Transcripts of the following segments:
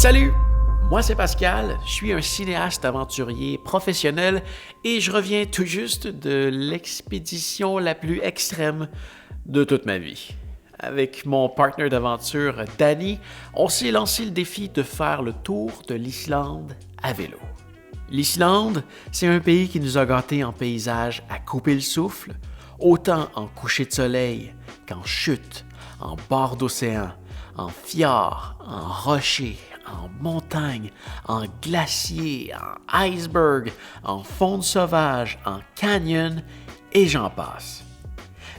Salut! Moi, c'est Pascal, je suis un cinéaste aventurier professionnel et je reviens tout juste de l'expédition la plus extrême de toute ma vie. Avec mon partenaire d'aventure, Danny, on s'est lancé le défi de faire le tour de l'Islande à vélo. L'Islande, c'est un pays qui nous a gâtés en paysages à couper le souffle, autant en coucher de soleil qu'en chute, en bord d'océan, en fjord, en rocher, en montagne, en glacier, en iceberg, en faune sauvage, en canyon, et j'en passe.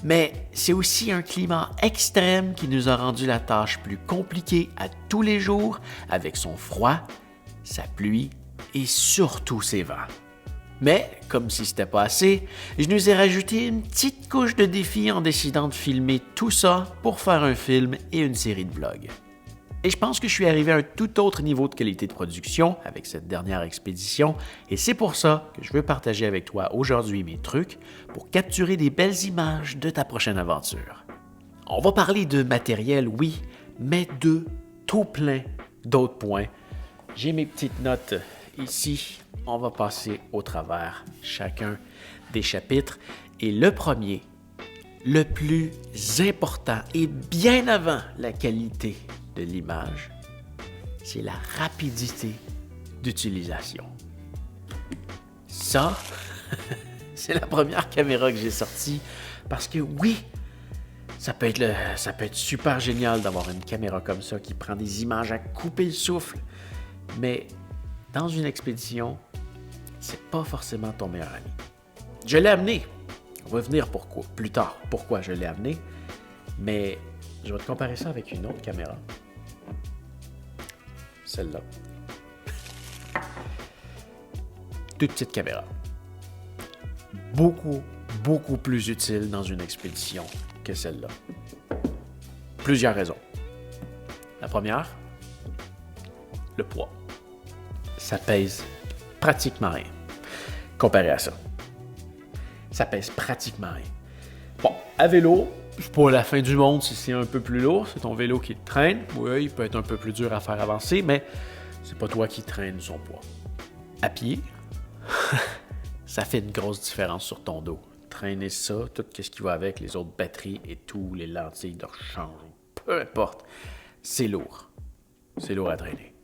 Mais c'est aussi un climat extrême qui nous a rendu la tâche plus compliquée à tous les jours avec son froid, sa pluie et surtout ses vents. Mais, comme si c'était pas assez, je nous ai rajouté une petite couche de défi en décidant de filmer tout ça pour faire un film et une série de vlogs. Et je pense que je suis arrivé à un tout autre niveau de qualité de production avec cette dernière expédition, et c'est pour ça que je veux partager avec toi aujourd'hui mes trucs pour capturer des belles images de ta prochaine aventure. On va parler de matériel, oui, mais de tout plein d'autres points. J'ai mes petites notes ici. On va passer au travers chacun des chapitres. Et le premier, le plus important et bien avant la qualité de l'image, c'est la rapidité d'utilisation. Ça, c'est la première caméra que j'ai sortie parce que oui, ça peut être super génial d'avoir une caméra comme ça qui prend des images à couper le souffle, mais dans une expédition, c'est pas forcément ton meilleur ami. Je l'ai amené. On va venir plus tard pourquoi je l'ai amené, mais je vais te comparer ça avec une autre caméra. Celle-là. Toute petite caméra. Beaucoup plus utile dans une expédition que celle-là. Plusieurs raisons. La première, le poids. Ça pèse pratiquement rien comparé à ça. Ça pèse pratiquement rien. Bon, à vélo, c'est pas la fin du monde si c'est un peu plus lourd. C'est ton vélo qui te traîne. Oui, il peut être un peu plus dur à faire avancer, mais c'est pas toi qui traîne son poids. À pied, ça fait une grosse différence sur ton dos. Traîner ça, tout ce qui va avec, les autres batteries et tout, les lentilles de rechange, peu importe, c'est lourd. C'est lourd à traîner.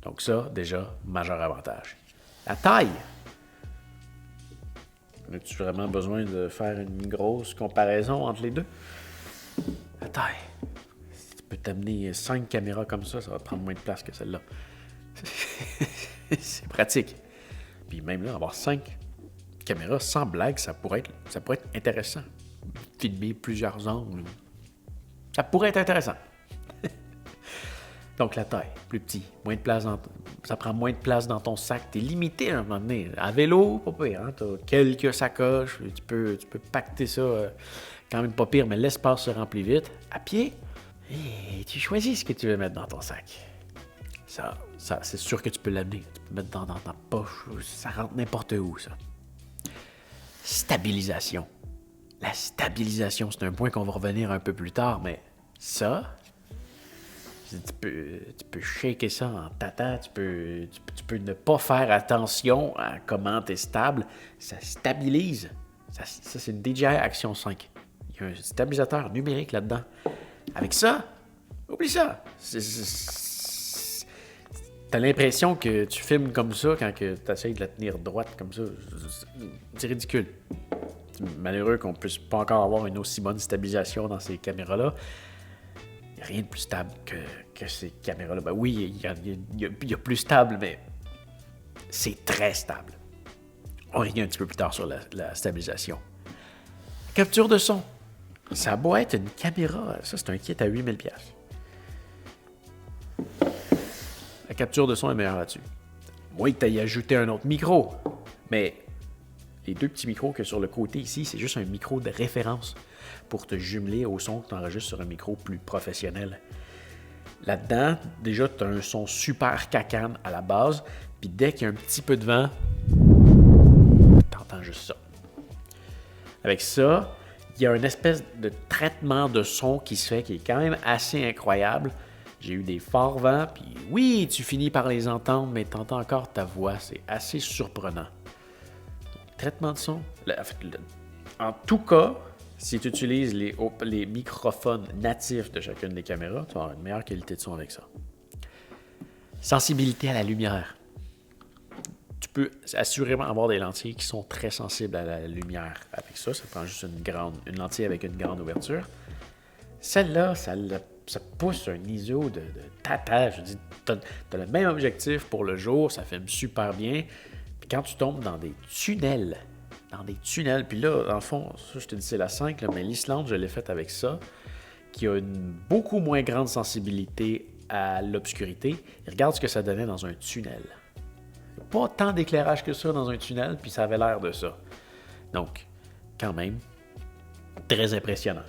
Donc ça, déjà, majeur avantage. La taille. As-tu vraiment besoin de faire une grosse comparaison entre les deux? La taille. Si tu peux t'amener 5 caméras comme ça va te prendre moins de place que celle-là. C'est pratique. Puis même là, avoir 5 caméras sans blague, ça pourrait être intéressant. Filmer plusieurs angles. Ça pourrait être intéressant. Donc, la taille, plus petit, moins de place ça prend moins de place dans ton sac. T'es limité à un moment donné. À vélo, pas pire, hein? T'as quelques sacoches, tu peux pacter ça quand même pas pire, mais l'espace se remplit vite. À pied, tu choisis ce que tu veux mettre dans ton sac. Ça c'est sûr que tu peux l'amener. Tu peux mettre dans ta poche, ça rentre n'importe où, ça. Stabilisation. La stabilisation, c'est un point qu'on va revenir un peu plus tard, mais ça... Tu peux shaker ça en tata, tu peux ne pas faire attention à comment tu es stable. Ça stabilise. Ça, c'est une DJI Action 5. Il y a un stabilisateur numérique là-dedans. Avec ça, oublie ça. T'as l'impression que tu filmes comme ça quand tu essaies de la tenir droite comme ça. C'est ridicule. C'est malheureux qu'on ne puisse pas encore avoir une aussi bonne stabilisation dans ces caméras-là. Il n'y a rien de plus stable que ces caméras-là. Ben oui, il y a plus stable, mais c'est très stable. On revient un petit peu plus tard sur la stabilisation. Capture de son. Ça a beau être une caméra, ça c'est un kit à 8000$. La capture de son est meilleure là-dessus. Moi, tu as y ajouté un autre micro, mais les 2 petits micros que sur le côté ici, c'est juste un micro de référence pour te jumeler au son que tu enregistres sur un micro plus professionnel. Là-dedans, déjà, tu as un son super cacane à la base, puis dès qu'il y a un petit peu de vent, tu entends juste ça. Avec ça, il y a une espèce de traitement de son qui se fait qui est quand même assez incroyable. J'ai eu des forts vents, puis oui, tu finis par les entendre, mais tu entends encore ta voix. C'est assez surprenant. Donc, traitement de son. En tout cas, si tu utilises les microphones natifs de chacune des caméras, tu vas avoir une meilleure qualité de son avec ça. Sensibilité à la lumière. Tu peux assurément avoir des lentilles qui sont très sensibles à la lumière avec ça. Ça prend juste une lentille avec une grande ouverture. Celle-là, ça pousse un ISO de tata. Je dis, t'as le même objectif pour le jour, ça filme super bien. Puis quand tu tombes dans des tunnels, puis là, dans le fond, ça, je te dis, c'est la 5, là, mais l'Islande, je l'ai faite avec ça, qui a une beaucoup moins grande sensibilité à l'obscurité. Et regarde ce que ça donnait dans un tunnel. Il n'y a pas tant d'éclairage que ça dans un tunnel, puis ça avait l'air de ça. Donc, quand même, très impressionnant.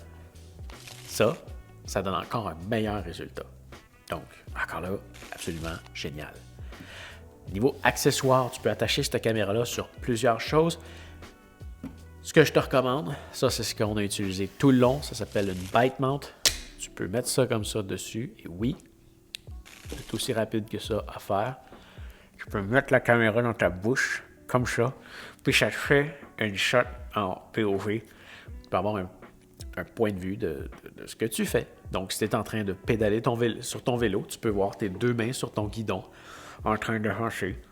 Ça donne encore un meilleur résultat. Donc, encore là, absolument génial. Niveau accessoires, tu peux attacher cette caméra-là sur plusieurs choses. Ce que je te recommande, ça c'est ce qu'on a utilisé tout le long, ça s'appelle une bite mount. Tu peux mettre ça comme ça dessus, et oui, c'est aussi rapide que ça à faire. Tu peux mettre la caméra dans ta bouche, comme ça, puis ça te fait une shot en POV. Tu peux avoir un point de vue de ce que tu fais. Donc, si tu es en train de pédaler sur ton vélo, tu peux voir tes deux mains sur ton guidon en train de marcher.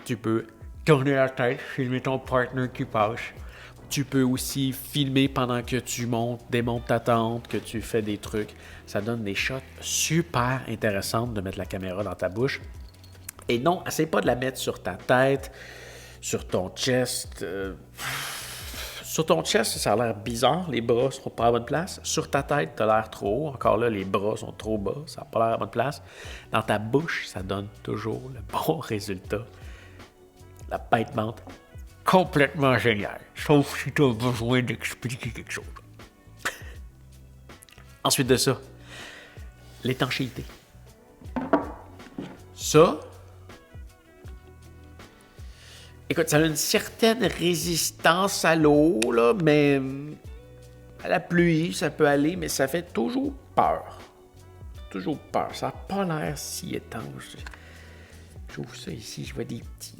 Tu peux tourner la tête, filmer ton partner qui passe. Tu peux aussi filmer pendant que tu démontes ta tente, que tu fais des trucs. Ça donne des shots super intéressants de mettre la caméra dans ta bouche. Et non, essaie pas de la mettre sur ta tête, sur ton chest. Sur ton chest, ça a l'air bizarre, les bras sont pas à la bonne place. Sur ta tête, tu as l'air trop haut. Encore là, les bras sont trop bas, ça n'a pas l'air à la bonne place. Dans ta bouche, ça donne toujours le bon résultat. La bite mount, complètement génial. Sauf si tu as besoin d'expliquer quelque chose. Ensuite de ça, l'étanchéité. Ça, écoute, ça a une certaine résistance à l'eau, là, mais à la pluie, ça peut aller, mais ça fait toujours peur. Toujours peur. Ça n'a pas l'air si étanche. J'ouvre ça ici, je vois des petits...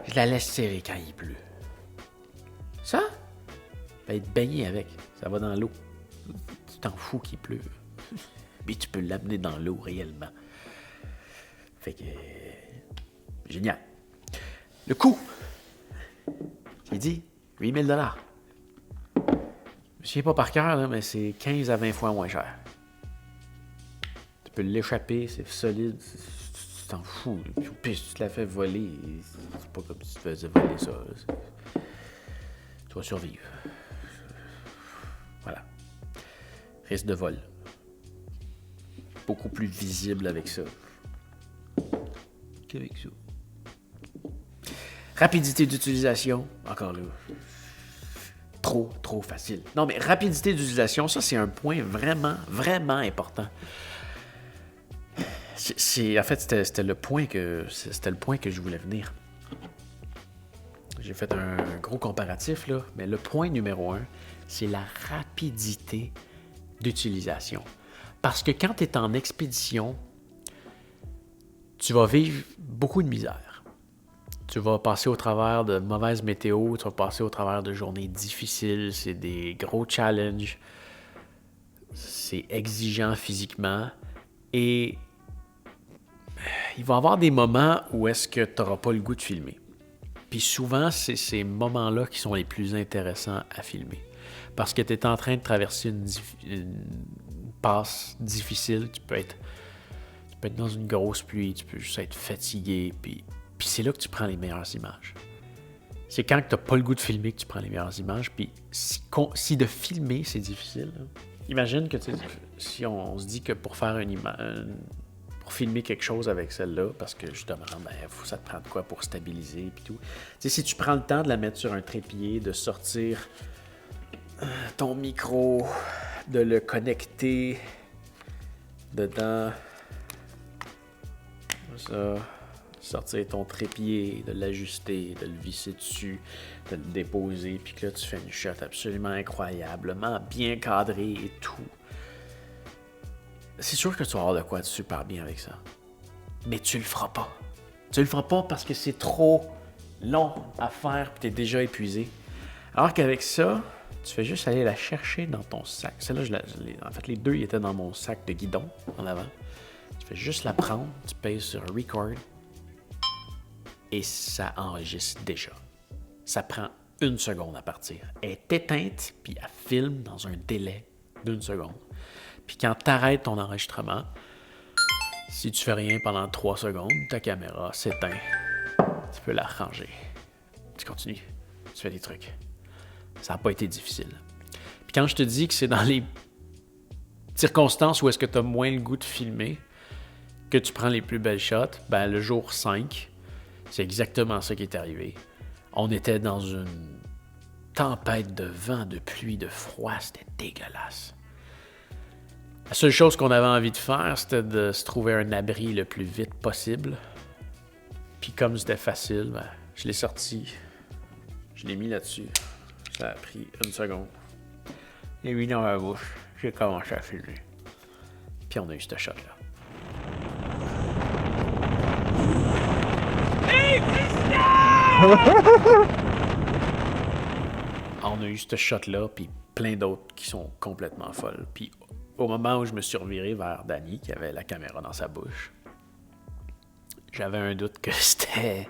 Je la laisse serrer quand il pleut. Ça, va être baigné avec. Ça va dans l'eau. Tu t'en fous qu'il pleuve. Mais tu peux l'amener dans l'eau réellement. Fait que... génial. Le coût. J'ai dit 8 000 $. Je ne me souviens pas par cœur, là, mais c'est 15 à 20 fois moins cher. Tu peux l'échapper, c'est solide. Tu t'en fous. Puis si tu te la fais voler, c'est pas comme si tu te faisais voler ça. Tu vas survivre. Voilà. Risque de vol. Beaucoup plus visible avec ça. Qu'avec ça. Rapidité d'utilisation. Encore là. Trop facile. Non, mais rapidité d'utilisation, ça, c'est un point vraiment, vraiment important. En fait, c'était le point que je voulais venir. J'ai fait un gros comparatif, là, mais le point numéro 1, c'est la rapidité d'utilisation. Parce que quand tu es en expédition, tu vas vivre beaucoup de misère. Tu vas passer au travers de mauvaises météos, tu vas passer au travers de journées difficiles, c'est des gros challenges, c'est exigeant physiquement et il va y avoir des moments où est-ce que tu n'auras pas le goût de filmer. Puis souvent, c'est ces moments-là qui sont les plus intéressants à filmer. Parce que tu es en train de traverser une passe difficile, tu peux être dans une grosse pluie, tu peux juste être fatigué, puis c'est là que tu prends les meilleures images. C'est quand tu n'as pas le goût de filmer que tu prends les meilleures images, puis si de filmer, c'est difficile. Hein. Imagine que si on se dit que pour faire pour filmer quelque chose avec celle-là, parce que justement, ça te prend de quoi pour stabiliser, puis tout. Tu sais, si tu prends le temps de la mettre sur un trépied, de sortir ton micro, de le connecter dedans, ça, sortir ton trépied, de l'ajuster, de le visser dessus, de le déposer, puis que là, tu fais une shot absolument incroyablement bien cadrée et tout. C'est sûr que tu vas avoir de quoi être super bien avec ça. Mais tu le feras pas. Tu le feras pas parce que c'est trop long à faire, puis tu es déjà épuisé. Alors qu'avec ça, tu fais juste aller la chercher dans ton sac. Celle-là, en fait, les deux, ils étaient dans mon sac de guidon en avant. Tu fais juste la prendre, tu pèses sur Record et ça enregistre déjà. Ça prend 1 seconde à partir. Elle est éteinte, puis elle filme dans un délai d'1 seconde. Puis quand tu arrêtes ton enregistrement, si tu fais rien pendant 3 secondes, ta caméra s'éteint. Tu peux la ranger. Tu continues. Tu fais des trucs. Ça n'a pas été difficile. Puis quand je te dis que c'est dans les circonstances où est-ce que tu as moins le goût de filmer que tu prends les plus belles shots, ben le jour 5, c'est exactement ça qui est arrivé. On était dans une tempête de vent, de pluie, de froid. C'était dégueulasse. La seule chose qu'on avait envie de faire, c'était de se trouver un abri le plus vite possible. Puis comme c'était facile, ben, je l'ai sorti. Je l'ai mis là-dessus. Ça a pris 1 seconde. Je l'ai mis dans ma bouche. J'ai commencé à filmer. Puis on a eu ce shot-là. On a eu ce shot-là, puis plein d'autres qui sont complètement folles. Puis au moment où je me suis reviré vers Danny, qui avait la caméra dans sa bouche, j'avais un doute que c'était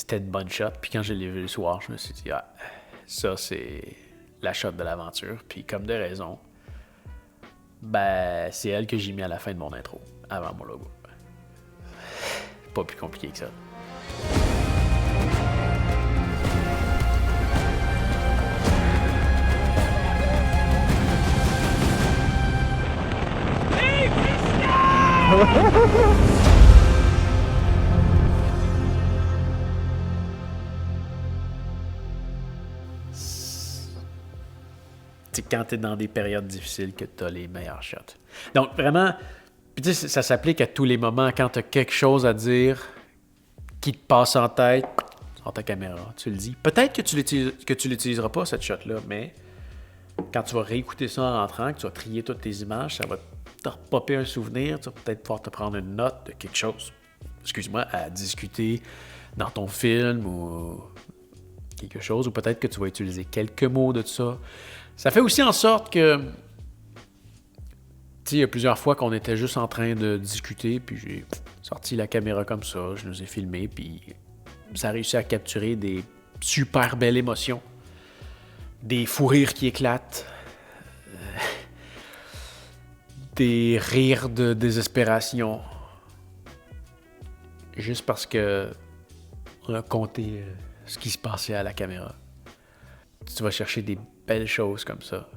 de bonne shot. Puis quand je l'ai vu le soir, je me suis dit, ah, ça c'est la shot de l'aventure. Puis comme de raison, ben c'est elle que j'ai mis à la fin de mon intro, avant mon logo. Pas plus compliqué que ça. C'est quand tu es dans des périodes difficiles que tu as les meilleurs shots. Donc vraiment, puis tu sais, ça s'applique à tous les moments. Quand tu as quelque chose à dire qui te passe en tête, sur ta caméra, tu le dis. Peut-être que tu l'utiliseras pas, cette shot-là, mais quand tu vas réécouter ça en rentrant, que tu vas trier toutes tes images, ça va te repopper un souvenir, tu vas peut-être pouvoir te prendre une note de quelque chose, à discuter dans ton film ou quelque chose, ou peut-être que tu vas utiliser quelques mots de ça. Ça fait aussi en sorte que, tu sais, il y a plusieurs fois qu'on était juste en train de discuter, puis j'ai sorti la caméra comme ça, je nous ai filmés, puis ça a réussi à capturer des super belles émotions, des fous rires qui éclatent, des rires de désespération, juste parce que on a compté ce qui se passait à la caméra. Tu vas chercher des belles choses comme ça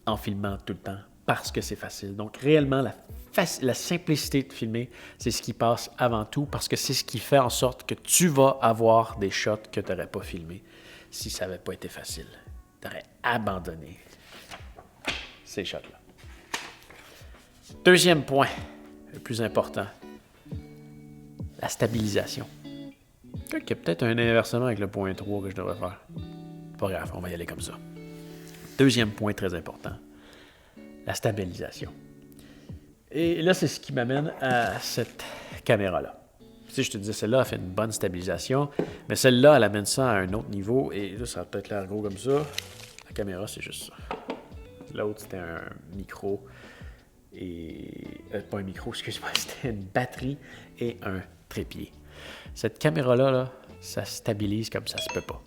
en filmant tout le temps parce que c'est facile. Donc réellement, la simplicité de filmer, c'est ce qui passe avant tout parce que c'est ce qui fait en sorte que tu vas avoir des shots que tu n'aurais pas filmés si ça n'avait pas été facile. Tu aurais abandonné ces shots-là. Deuxième point, le plus important, la stabilisation. Il y a peut-être un inversement avec le point 3 que je devrais faire. Pas grave, on va y aller comme ça. Deuxième point très important, la stabilisation. Et là, c'est ce qui m'amène à cette caméra-là. Tu sais, je te disais, celle-là a fait une bonne stabilisation, mais celle-là, elle amène ça à un autre niveau, et là, ça va peut-être l'air gros comme ça. La caméra, c'est juste ça. L'autre, c'était un micro, et... pas un micro, excuse-moi, c'était une batterie et un trépied. Cette caméra-là, là, ça stabilise comme ça se peut pas.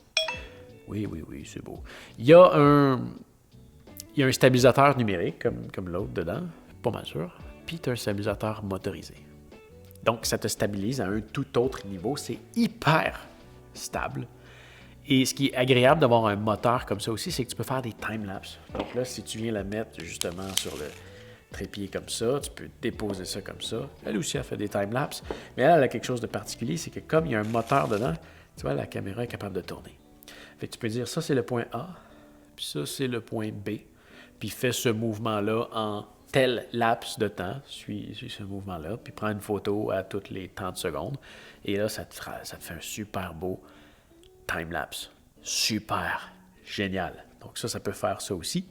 Oui, c'est beau. Il y a un stabilisateur numérique, comme l'autre dedans, pas mal sûr. Puis tu as un stabilisateur motorisé. Donc, ça te stabilise à un tout autre niveau. C'est hyper stable. Et ce qui est agréable d'avoir un moteur comme ça aussi, c'est que tu peux faire des time-lapse. Donc là, si tu viens la mettre justement sur le trépied comme ça, tu peux déposer ça comme ça. Elle aussi a fait des time-lapse. Mais elle a quelque chose de particulier, c'est que comme il y a un moteur dedans, tu vois, la caméra est capable de tourner. Fait que tu peux dire, ça c'est le point A, puis ça c'est le point B. puis fais ce mouvement-là en tel laps de temps, suis ce mouvement-là, puis prends une photo à toutes les 30 secondes, et là, ça te fait un super beau time-lapse. Super génial. Donc ça peut faire ça aussi.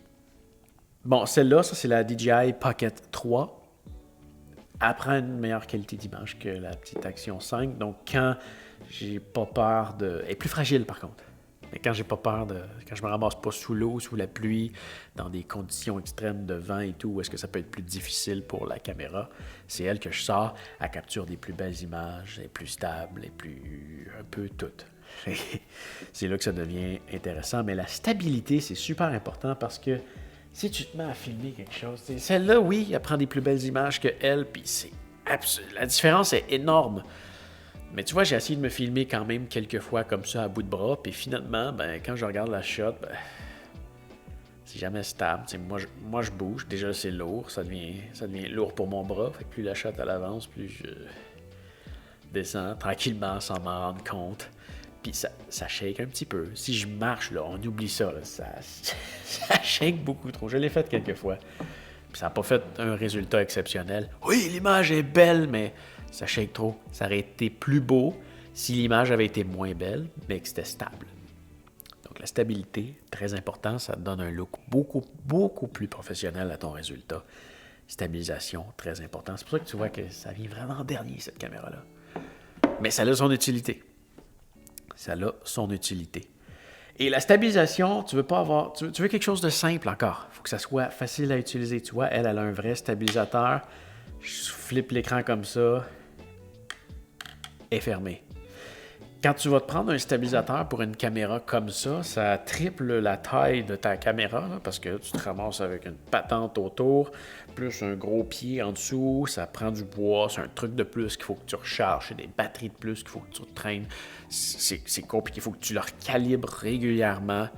Bon, celle-là, ça c'est la DJI Pocket 3. Elle prend une meilleure qualité d'image que la petite Action 5. Donc quand j'ai pas peur de... Elle est plus fragile par contre. Mais quand j'ai pas peur de... Quand je me ramasse pas sous l'eau, sous la pluie, dans des conditions extrêmes de vent et tout, où est-ce que ça peut être plus difficile pour la caméra, c'est elle que je sors. Elle capture des plus belles images, elle est plus stable, elle est plus... un peu toute. C'est là que ça devient intéressant. Mais la stabilité, c'est super important parce que si tu te mets à filmer quelque chose, celle-là, oui, elle prend des plus belles images que elle, puis la différence est énorme. Mais tu vois, j'ai essayé de me filmer quand même quelques fois comme ça à bout de bras, puis finalement, quand je regarde la shot, c'est jamais stable. Moi, je bouge. Déjà, c'est lourd. Ça devient lourd pour mon bras. Fait que plus la shot elle avance, plus je descends tranquillement sans m'en rendre compte. Puis ça shake un petit peu. Si je marche, là, on oublie ça. Là, ça shake beaucoup trop. Je l'ai fait quelques fois. Puis ça n'a pas fait un résultat exceptionnel. Oui, l'image est belle, mais ça shake trop. Ça aurait été plus beau si l'image avait été moins belle, mais que c'était stable. Donc la stabilité, très important, ça te donne un look beaucoup, beaucoup plus professionnel à ton résultat. Stabilisation, très important. C'est pour ça que tu vois que ça vient vraiment en dernier, cette caméra-là. Mais ça a son utilité. Ça a son utilité. Et la stabilisation, tu veux pas avoir... Tu veux quelque chose de simple encore. Il faut que ça soit facile à utiliser. Tu vois, elle a un vrai stabilisateur. Je flippe l'écran comme ça. Et fermé. Quand tu vas te prendre un stabilisateur pour une caméra comme ça triple la taille de ta caméra, là, parce que tu te ramasses avec une patente autour, plus un gros pied en dessous, ça prend du bois, c'est un truc de plus qu'il faut que tu recharges, c'est des batteries de plus qu'il faut que tu traînes. C'est compliqué, il faut que tu leur calibres régulièrement.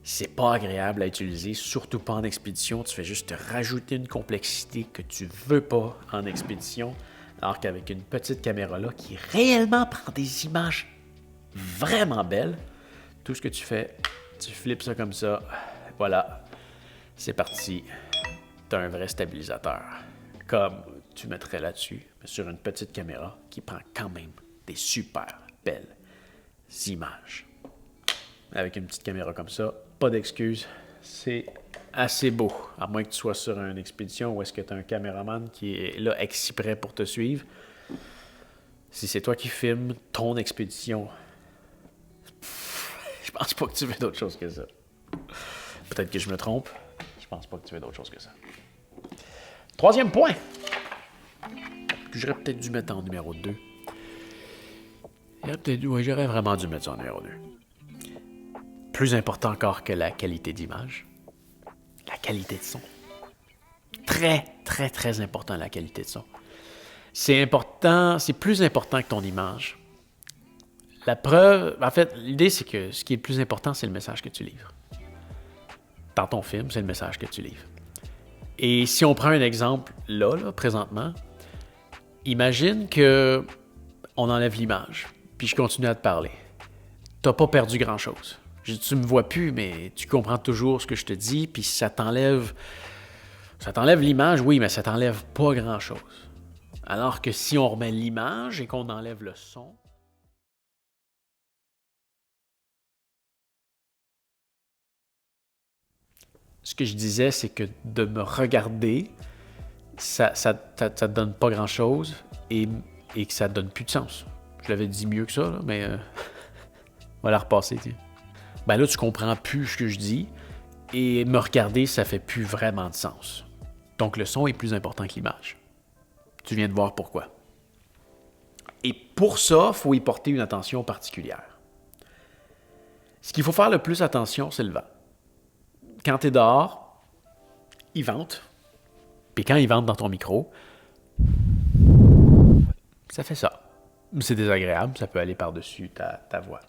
C'est pas agréable à utiliser, surtout pas en expédition. Tu fais juste te rajouter une complexité que tu veux pas en expédition. Alors qu'avec une petite caméra-là qui réellement prend des images vraiment belles, tout ce que tu fais, tu flippes ça comme ça, voilà, c'est parti. Tu as un vrai stabilisateur, comme tu mettrais là-dessus, mais sur une petite caméra qui prend quand même des super belles images. Avec une petite caméra comme ça, pas d'excuses, c'est assez beau, à moins que tu sois sur une expédition où est-ce que tu as un caméraman qui est là exprès pour te suivre. Si c'est toi qui filmes ton expédition, je pense pas que tu veux d'autre chose que ça. Peut-être que je me trompe, je pense pas que tu veux d'autre chose que ça. Troisième point, que j'aurais peut-être dû mettre en numéro 2. J'aurais vraiment dû mettre ça en numéro 2. Plus important encore que la qualité d'image, la qualité de son. Très, très, très important, la qualité de son. C'est important, c'est plus important que ton image. La preuve, en fait, l'idée, c'est que ce qui est le plus important, c'est le message que tu livres. Dans ton film, c'est le message que tu livres. Et si on prend un exemple là, présentement, imagine que on enlève l'image, puis je continue à te parler. T'as pas perdu grand-chose. Tu me vois plus, mais tu comprends toujours ce que je te dis, puis ça t'enlève l'image, oui, mais ça t'enlève pas grand-chose. Alors que si on remet l'image et qu'on enlève le son, ce que je disais, c'est que de me regarder, ça te donne pas grand-chose et que ça donne plus de sens. Je l'avais dit mieux que ça, là, mais on va la repasser, tiens. Ben là, tu comprends plus ce que je dis et me regarder, ça fait plus vraiment de sens. Donc, le son est plus important que l'image. Tu viens de voir pourquoi. Et pour ça, il faut y porter une attention particulière. Ce qu'il faut faire le plus attention, c'est le vent. Quand tu es dehors, il vente. Puis quand il vente dans ton micro, ça fait ça. C'est désagréable, ça peut aller par-dessus ta voix.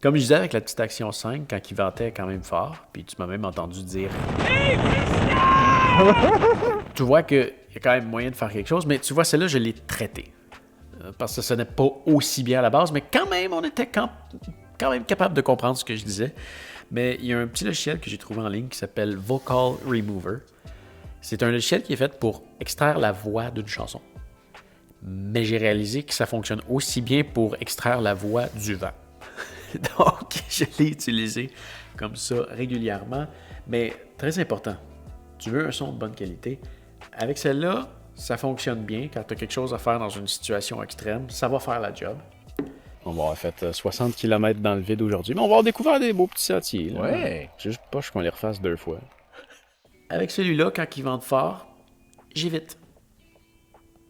Comme je disais avec la petite Action 5, quand il ventait quand même fort, puis tu m'as même entendu dire « Hey, tu vois qu'il y a quand même moyen de faire quelque chose, mais tu vois, celle-là, je l'ai traitée. Parce que ce n'est pas aussi bien à la base, mais quand même, on était quand même capable de comprendre ce que je disais. Mais il y a un petit logiciel que j'ai trouvé en ligne qui s'appelle Vocal Remover. C'est un logiciel qui est fait pour extraire la voix d'une chanson. Mais j'ai réalisé que ça fonctionne aussi bien pour extraire la voix du vent. Donc, je l'ai utilisé comme ça régulièrement. Mais très important, tu veux un son de bonne qualité. Avec celle-là, ça fonctionne bien. Quand tu as quelque chose à faire dans une situation extrême, ça va faire la job. On va avoir fait 60 km dans le vide aujourd'hui, mais on va avoir découvert des beaux petits sentiers. Là. Ouais. J'ai juste pas qu'on les refasse 2 fois. Avec celui-là, quand il vente fort, j'évite.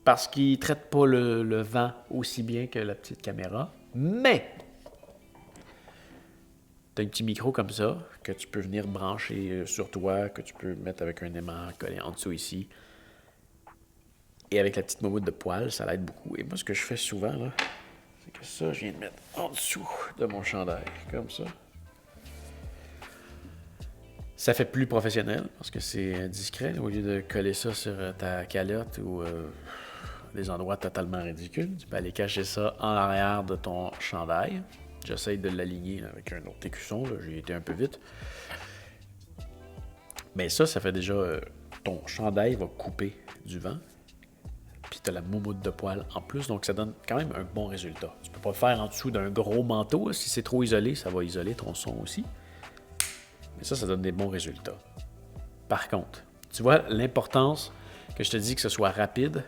Parce qu'il ne traite pas le vent aussi bien que la petite caméra. Mais, tu as un petit micro comme ça, que tu peux venir brancher sur toi, que tu peux mettre avec un aimant collé en dessous ici. Et avec la petite moumoute de poil, ça l'aide beaucoup. Et moi, ce que je fais souvent, là, c'est que ça, je viens de mettre en dessous de mon chandail, comme ça. Ça fait plus professionnel, parce que c'est discret, au lieu de coller ça sur ta calotte ou des endroits totalement ridicules. Tu peux aller cacher ça en arrière de ton chandail. J'essaye de l'aligner là, avec un autre écusson, là. J'ai été un peu vite. Mais ça fait déjà... ton chandail va couper du vent. Puis tu as la moumoute de poil en plus, donc ça donne quand même un bon résultat. Tu peux pas le faire en dessous d'un gros manteau. Si c'est trop isolé, ça va isoler ton son aussi. Mais ça donne des bons résultats. Par contre, tu vois l'importance que je te dis que ce soit rapide.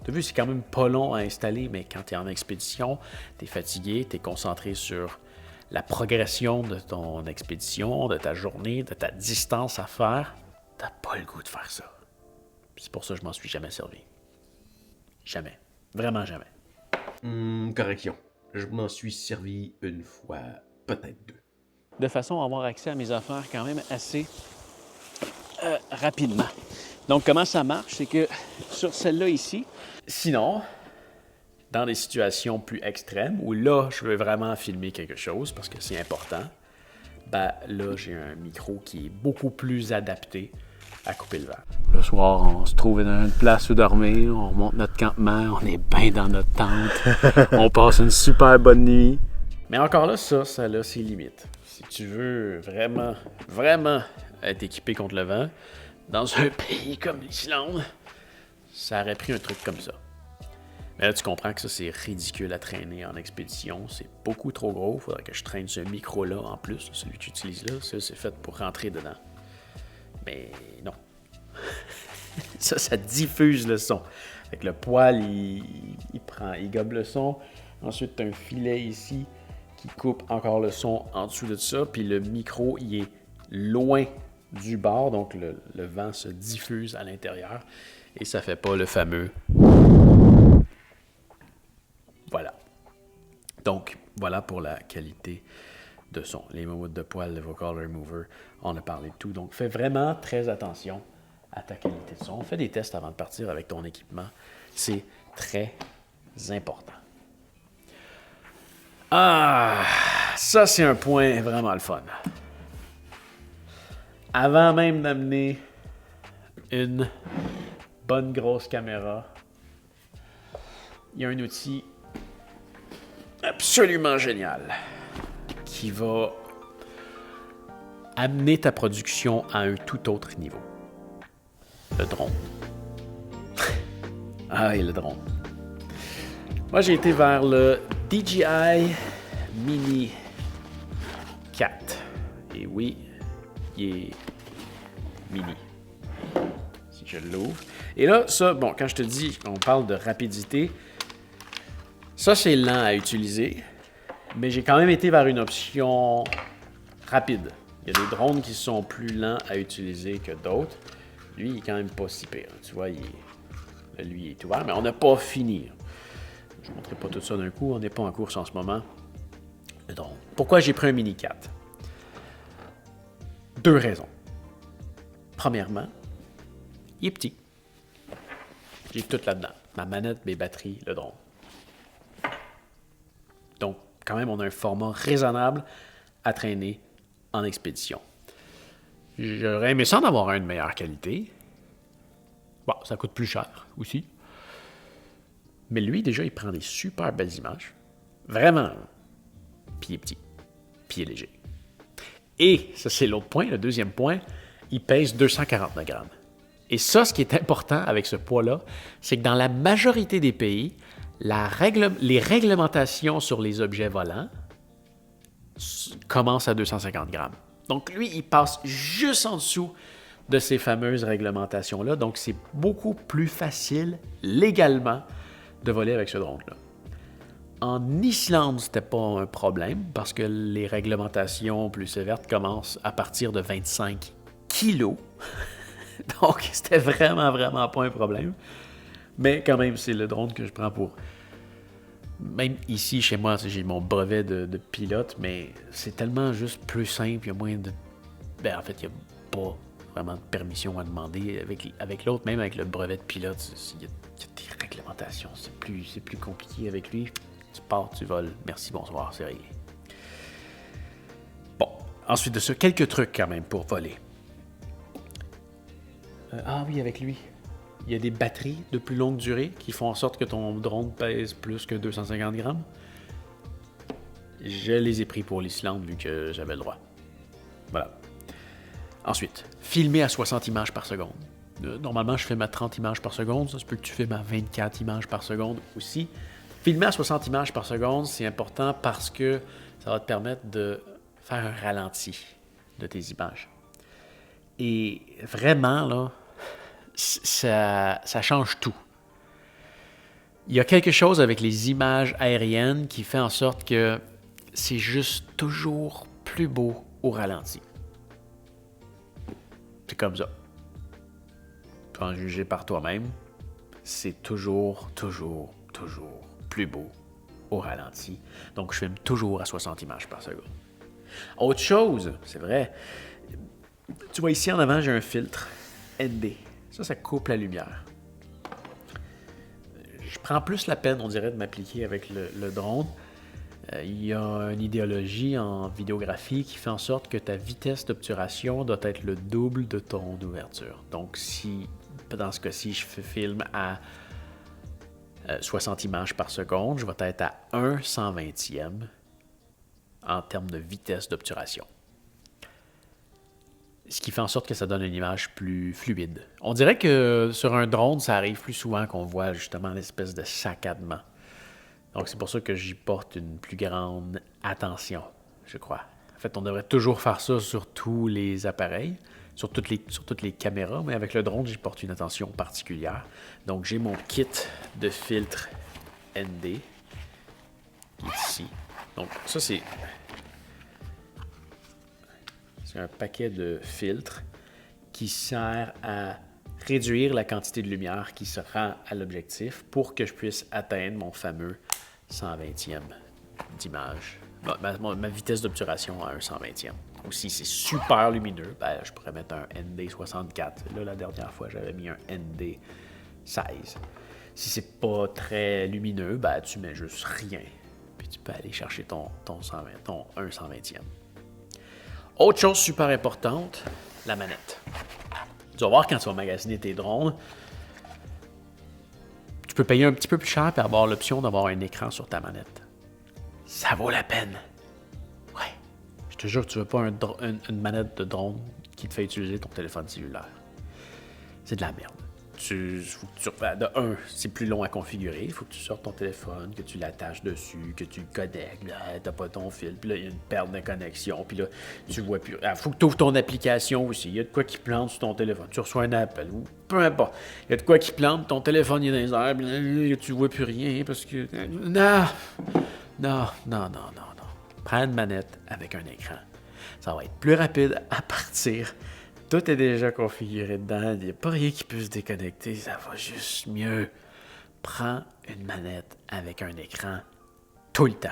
Tu as vu, c'est quand même pas long à installer, mais quand tu es en expédition, tu es fatigué, tu es concentré sur la progression de ton expédition, de ta journée, de ta distance à faire. Tu n'as pas le goût de faire ça. Puis c'est pour ça que je m'en suis jamais servi. Jamais. Vraiment jamais. Correction. Je m'en suis servi une fois, peut-être 2. De façon à avoir accès à mes affaires quand même assez rapidement. Donc, comment ça marche? C'est que sur celle-là ici... Sinon, dans des situations plus extrêmes, où là, je veux vraiment filmer quelque chose parce que c'est important, ben là, j'ai un micro qui est beaucoup plus adapté à couper le vent. Le soir, on se trouve dans une place où dormir, on monte notre campement, on est bien dans notre tente, on passe une super bonne nuit. Mais encore là, ça a ses limites. Si tu veux vraiment, vraiment être équipé contre le vent, dans un pays comme l'Islande, ça aurait pris un truc comme ça. Mais là, tu comprends que ça, c'est ridicule à traîner en expédition. C'est beaucoup trop gros. Il faudrait que je traîne ce micro-là en plus. Celui que tu utilises là, ça, c'est fait pour rentrer dedans. Mais non. ça diffuse le son. Fait que le poil, il gobe le son. Ensuite, tu as un filet ici qui coupe encore le son en dessous de ça. Puis le micro, il est loin du bord. Donc, le vent se diffuse à l'intérieur. Et ça fait pas le fameux... Voilà. Donc, voilà pour la qualité de son. Les moumoutes de poil, le Vocal Remover, on a parlé de tout. Donc, fais vraiment très attention à ta qualité de son. Fais des tests avant de partir avec ton équipement. C'est très important. Ah, ça, c'est un point vraiment le fun. Avant même d'amener une bonne grosse caméra, il y a un outil absolument génial qui va amener ta production à un tout autre niveau. Le drone. Ah, et le drone. Moi, j'ai été vers le DJI Mini 4. Et oui, il est mini. Si je l'ouvre. Et là, ça, bon, quand je te dis, on parle de rapidité, ça, c'est lent à utiliser, mais j'ai quand même été vers une option rapide. Il y a des drones qui sont plus lents à utiliser que d'autres. Lui, il est quand même pas si pire. Tu vois, lui, il est ouvert, mais on n'a pas fini. Je ne montrerai pas tout ça d'un coup, on n'est pas en course en ce moment. Le drone. Pourquoi j'ai pris un Mini 4? 2 raisons. Premièrement, il est petit. J'ai tout là-dedans. Ma manette, mes batteries, le drone. Donc, quand même, on a un format raisonnable à traîner en expédition. J'aurais aimé ça en avoir un de meilleure qualité. Bon, ça coûte plus cher aussi. Mais lui, déjà, il prend des super belles images. Vraiment. Puis il est petit. Puis il est léger. Et, ça c'est l'autre point, le deuxième point, il pèse 249 grammes. Et ça, ce qui est important avec ce poids-là, c'est que dans la majorité des pays, les réglementations sur les objets volants commencent à 250 grammes. Donc lui, il passe juste en dessous de ces fameuses réglementations-là. Donc c'est beaucoup plus facile, légalement, de voler avec ce drone-là. En Islande, c'était pas un problème parce que les réglementations plus sévères commencent à partir de 25 kilos. Donc, c'était vraiment pas un problème. Mais quand même, c'est le drone que je prends pour... Même ici, chez moi, j'ai mon brevet de pilote, mais c'est tellement juste plus simple. Il y a moins de... en fait, il n'y a pas vraiment de permission à demander. Avec l'autre, même avec le brevet de pilote, il y a des réglementations. C'est plus compliqué avec lui. Tu pars, tu voles. Merci, bonsoir, c'est réglé. Bon, ensuite de ça, quelques trucs quand même pour voler. Oui, avec lui. Il y a des batteries de plus longue durée qui font en sorte que ton drone pèse plus que 250 grammes. Je les ai pris pour l'Islande vu que j'avais le droit. Voilà. Ensuite, filmer à 60 images par seconde. Normalement, je filme à 30 images par seconde. Ça se peut que tu filmes à 24 images par seconde aussi. Filmer à 60 images par seconde, c'est important parce que ça va te permettre de faire un ralenti de tes images. Et vraiment, là, ça change tout. Il y a quelque chose avec les images aériennes qui fait en sorte que c'est juste toujours plus beau au ralenti. C'est comme ça. Tu peux en juger par toi-même. C'est toujours plus beau au ralenti. Donc, je filme toujours à 60 images par seconde. Autre chose, c'est vrai, tu vois ici en avant, j'ai un filtre ND. Ça coupe la lumière. Je prends plus la peine, on dirait, de m'appliquer avec le drone. Il y a une idéologie en vidéographie qui fait en sorte que ta vitesse d'obturation doit être le double de ton ouverture. Donc, si, dans ce cas-ci, je filme à 60 images par seconde, je vais être à 1/120e en termes de vitesse d'obturation. Ce qui fait en sorte que ça donne une image plus fluide. On dirait que sur un drone, ça arrive plus souvent qu'on voit justement l'espèce de saccadement. Donc c'est pour ça que j'y porte une plus grande attention, je crois. En fait, on devrait toujours faire ça sur tous les appareils, sur toutes les caméras, mais avec le drone, j'y porte une attention particulière. Donc j'ai mon kit de filtre ND ici. Donc ça c'est un paquet de filtres qui sert à réduire la quantité de lumière qui se rend à l'objectif pour que je puisse atteindre mon fameux 120e d'image. Ma vitesse d'obturation à un 120e. Aussi, c'est super lumineux. Je pourrais mettre un ND64. Là, la dernière fois, j'avais mis un ND16. Si c'est pas très lumineux, tu mets juste rien. Puis tu peux aller chercher ton 120e. Autre chose super importante, la manette. Tu vas voir quand tu vas magasiner tes drones, tu peux payer un petit peu plus cher et avoir l'option d'avoir un écran sur ta manette. Ça vaut la peine. Ouais. Je te jure que tu veux pas une manette de drone qui te fait utiliser ton téléphone cellulaire. C'est de la merde. C'est plus long à configurer. Il faut que tu sortes ton téléphone, que tu l'attaches dessus, que tu le connectes. T'as pas ton fil. Puis là, il y a une perte de connexion. Puis là, tu vois plus. Il faut que tu ouvres ton application aussi. Il y a de quoi qui plante sur ton téléphone. Tu reçois un appel ou peu importe. Il y a de quoi qui plante. Ton téléphone il est dans les airs. Puis là, tu vois plus rien parce que. Non. Prends une manette avec un écran. Ça va être plus rapide à partir. Tout est déjà configuré dedans, il n'y a pas rien qui peut se déconnecter, ça va juste mieux. Prends une manette avec un écran tout le temps.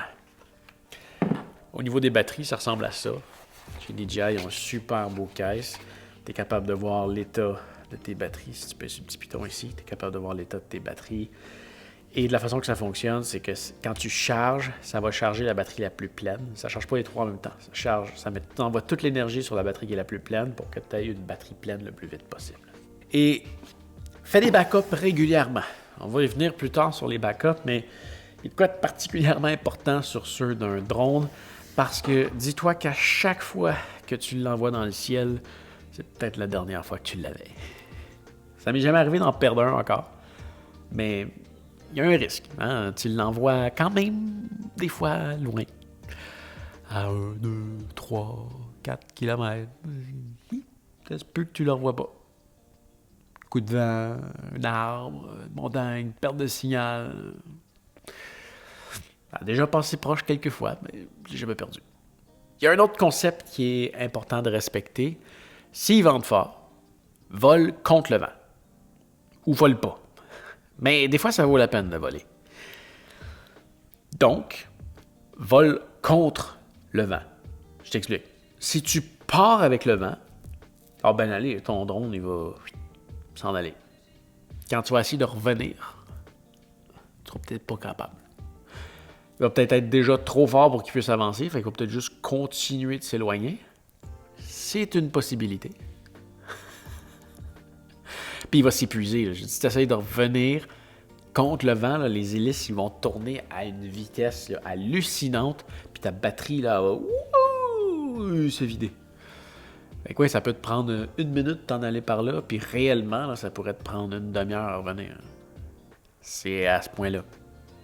Au niveau des batteries, ça ressemble à ça. Chez DJI, ils ont un super beau caisse. Tu es capable de voir l'état de tes batteries. Si tu pèses sur le petit piton ici, tu es capable de voir l'état de tes batteries. Et de la façon que ça fonctionne, c'est que quand tu charges, ça va charger la batterie la plus pleine. Ça ne charge pas les trois en même temps. Ça envoie toute l'énergie sur la batterie qui est la plus pleine pour que tu aies une batterie pleine le plus vite possible. Et fais des backups régulièrement. On va y venir plus tard sur les backups, mais il y a de quoi de particulièrement important sur ceux d'un drone Parce que dis-toi qu'à chaque fois que tu l'envoies dans le ciel, c'est peut-être la dernière fois que tu l'avais. Ça m'est jamais arrivé d'en perdre un encore. Mais il y a un risque. Hein? Tu l'envoies quand même des fois loin. À 1, 2, 3, 4 kilomètres. Ça se peut que tu ne le revois pas. Coup de vent, un arbre, une montagne, une perte de signal. Ça a déjà passé proche quelques fois, mais j'ai jamais perdu. Il y a un autre concept qui est important de respecter. S'il vente fort, vole contre le vent. Ou vole pas. Mais des fois, ça vaut la peine de voler. Donc, vole contre le vent. Je t'explique. Si tu pars avec le vent, ben allez, ton drone, il va s'en aller. Quand tu vas essayer de revenir, tu seras peut-être pas capable. Il va peut-être être déjà trop fort pour qu'il puisse avancer, fait qu'il va peut-être juste continuer de s'éloigner. C'est une possibilité. Puis il va s'épuiser. Si tu essaies de revenir contre le vent, là, les hélices ils vont tourner à une vitesse là, hallucinante, puis ta batterie là, va se vider. Fait que ouais, ça peut te prendre 1 minute de t'en aller par là, puis réellement, là, ça pourrait te prendre 1 demi-heure à revenir. C'est à ce point-là.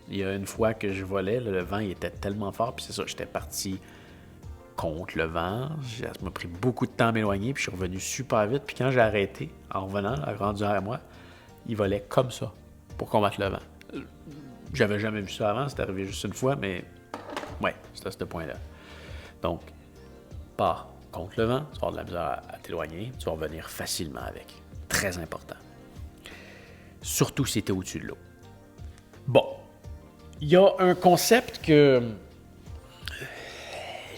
Il y a une fois que je volais, là, le vent il était tellement fort, puis c'est ça, j'étais parti contre le vent. Ça m'a pris beaucoup de temps à m'éloigner, puis je suis revenu super vite. Puis quand j'ai arrêté, en revenant, rendu à moi, il volait comme ça pour combattre le vent. J'avais jamais vu ça avant, c'était arrivé juste une fois, mais ouais, c'était à ce point-là. Donc, pars contre le vent, tu vas avoir de la misère à t'éloigner, tu vas revenir facilement avec. Très important. Surtout si tu es au-dessus de l'eau. Bon, il y a un concept que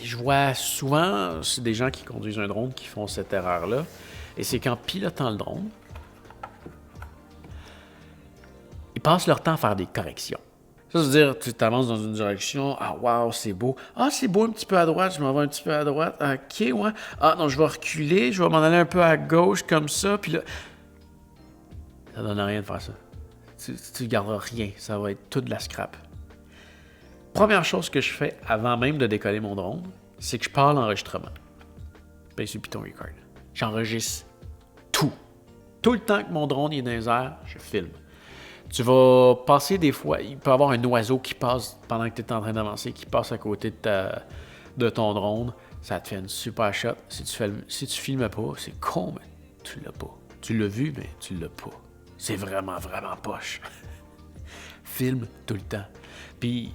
je vois souvent, c'est des gens qui conduisent un drone qui font cette erreur-là, et c'est qu'en pilotant le drone, ils passent leur temps à faire des corrections. Ça veut dire, tu t'avances dans une direction, ah wow, c'est beau. Ah, c'est beau un petit peu à droite, je m'en vais un petit peu à droite. Ok, ouais. Ah non, je vais reculer, je vais m'en aller un peu à gauche comme ça, puis là... Ça donne rien de faire ça. Tu garderas rien, ça va être tout de la scrap. Première chose que je fais avant même de décoller mon drone, c'est que je pars l'enregistrement. Ben, sur Python Record. J'enregistre tout. Tout le temps que mon drone est dans les airs, je filme. Tu vas passer des fois, il peut y avoir un oiseau qui passe pendant que tu es en train d'avancer, qui passe à côté de ton drone. Ça te fait une super shot. Si tu filmes pas, c'est con, mais tu l'as pas. Tu l'as vu, mais tu l'as pas. C'est vraiment, vraiment poche. Filme tout le temps. Puis,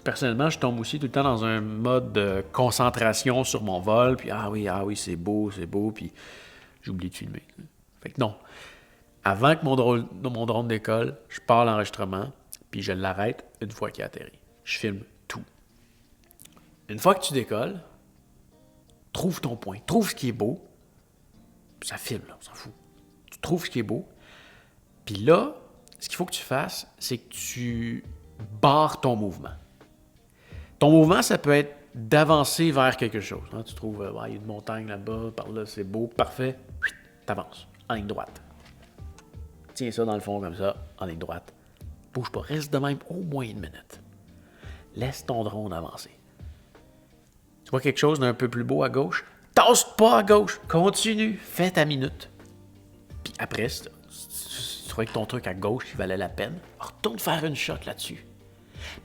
personnellement, je tombe aussi tout le temps dans un mode de concentration sur mon vol. Puis, ah oui, c'est beau, puis j'oublie de filmer. Fait que non. Avant que mon drone décolle, je pars l'enregistrement, puis je l'arrête une fois qu'il atterrit. Je filme tout. Une fois que tu décolles, trouve ton point, trouve ce qui est beau, puis ça filme, là, on s'en fout. Tu trouves ce qui est beau, puis là, ce qu'il faut que tu fasses, c'est que tu barres ton mouvement. Ton mouvement, ça peut être d'avancer vers quelque chose. Hein? Tu trouves, il y a une montagne là-bas, par là, c'est beau, parfait, t'avances, en ligne droite. Tiens ça dans le fond comme ça, en ligne droite. Bouge pas, reste de même au moins 1 minute. Laisse ton drone avancer. Tu vois quelque chose d'un peu plus beau à gauche? Tasse pas à gauche, continue, fais ta minute. Puis après, tu trouvais que ton truc à gauche il valait la peine, retourne faire une shot là-dessus.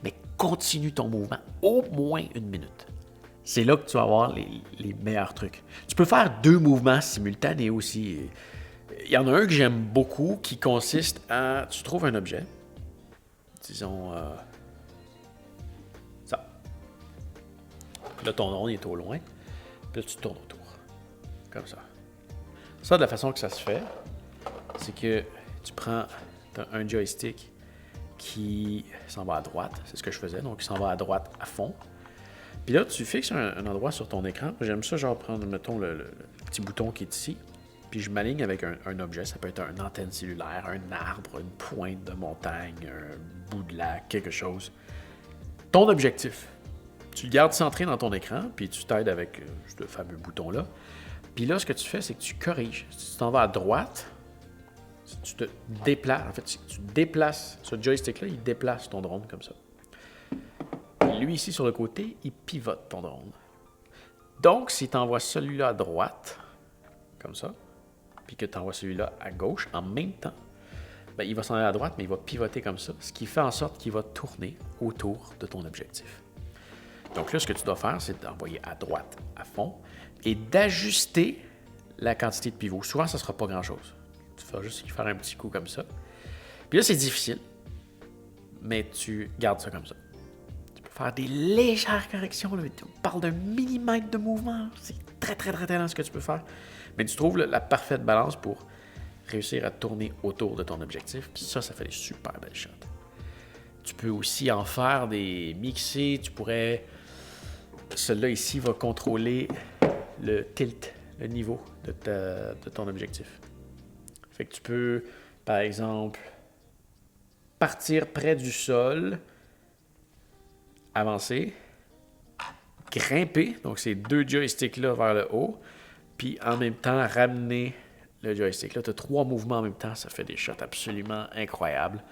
Mais continue ton mouvement au moins 1 minute. C'est là que tu vas avoir les meilleurs trucs. Tu peux faire 2 mouvements simultanés aussi. Il y en a un que j'aime beaucoup qui consiste à... Tu trouves un objet, disons ça. Là, ton drone est au loin. Puis là, tu tournes autour. Comme ça. Ça, de la façon que ça se fait, c'est que tu prends un joystick qui s'en va à droite. C'est ce que je faisais. Donc, il s'en va à droite à fond. Puis là, tu fixes un endroit sur ton écran. J'aime ça, genre prendre, mettons, le petit bouton qui est ici. Puis je m'aligne avec un objet. Ça peut être une antenne cellulaire, un arbre, une pointe de montagne, un bout de lac, quelque chose. Ton objectif, tu le gardes centré dans ton écran, puis tu t'aides avec ce fameux bouton-là. Puis là, ce que tu fais, c'est que tu corriges. Si tu t'en vas à droite, si tu te déplaces. En fait, si tu déplaces ce joystick-là, il déplace ton drone comme ça. Puis lui ici sur le côté, il pivote ton drone. Donc, si tu envoies celui-là à droite, comme ça, puis que tu envoies celui-là à gauche en même temps, ben, il va s'en aller à droite, mais il va pivoter comme ça, ce qui fait en sorte qu'il va tourner autour de ton objectif. Donc là, ce que tu dois faire, c'est d'envoyer à droite à fond et d'ajuster la quantité de pivot. Souvent, ça ne sera pas grand-chose. Tu vas juste faire un petit coup comme ça. Puis là, c'est difficile, mais tu gardes ça comme ça. Tu peux faire des légères corrections. Là. On parle d'un millimètre de mouvement. C'est très, très, très, très lent ce que tu peux faire. Mais tu trouves la parfaite balance pour réussir à tourner autour de ton objectif. Puis ça fait des super belles shots. Tu peux aussi en faire des mixés. Tu pourrais... Celui-là ici va contrôler le tilt, le niveau de ton objectif. Fait que tu peux, par exemple, partir près du sol, avancer, grimper, donc ces deux joysticks-là vers le haut, puis en même temps ramener le joystick. Là, tu as 3 mouvements en même temps, ça fait des shots absolument incroyables.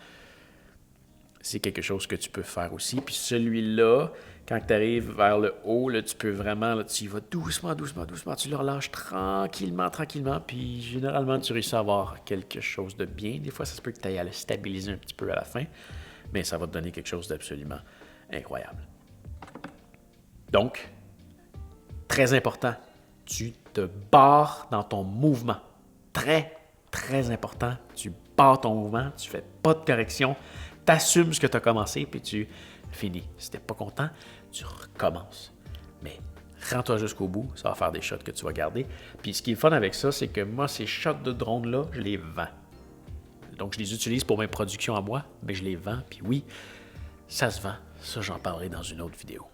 C'est quelque chose que tu peux faire aussi. Puis celui-là, quand tu arrives vers le haut, là, tu peux vraiment, là, tu y vas doucement, doucement, doucement, tu le relâches tranquillement, tranquillement, puis généralement, tu réussis à avoir quelque chose de bien. Des fois, ça se peut que tu ailles à le stabiliser un petit peu à la fin, mais ça va te donner quelque chose d'absolument incroyable. Donc, très important, tu te barres dans ton mouvement. Très, très important, tu barres ton mouvement, tu fais pas de correction, tu assumes ce que tu as commencé, puis tu finis. Si tu n'es pas content, tu recommences. Mais rends-toi jusqu'au bout, ça va faire des shots que tu vas garder. Puis ce qui est fun avec ça, c'est que moi, ces shots de drone-là, je les vends. Donc, je les utilise pour mes productions à moi, mais je les vends. Puis oui, ça se vend. Ça, j'en parlerai dans une autre vidéo.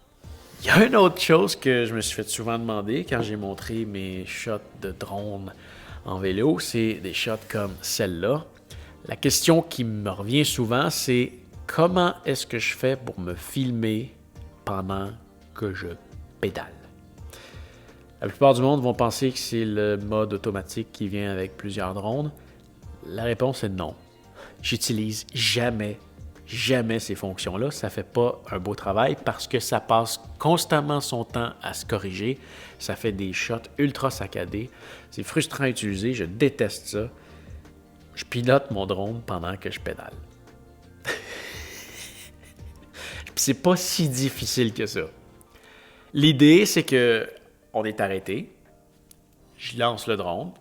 Il y a une autre chose que je me suis fait souvent demander quand j'ai montré mes shots de drone en vélo, c'est des shots comme celle-là. La question qui me revient souvent, c'est comment est-ce que je fais pour me filmer pendant que je pédale? La plupart du monde vont penser que c'est le mode automatique qui vient avec plusieurs drones. La réponse est non. J'utilise jamais ces fonctions-là. Ça ne fait pas un beau travail parce que ça passe constamment son temps à se corriger. Ça fait des shots ultra saccadés. C'est frustrant à utiliser. Je déteste ça. Je pilote mon drone pendant que je pédale. C'est pas si difficile que ça. L'idée, c'est que on est arrêté. Je lance le drone.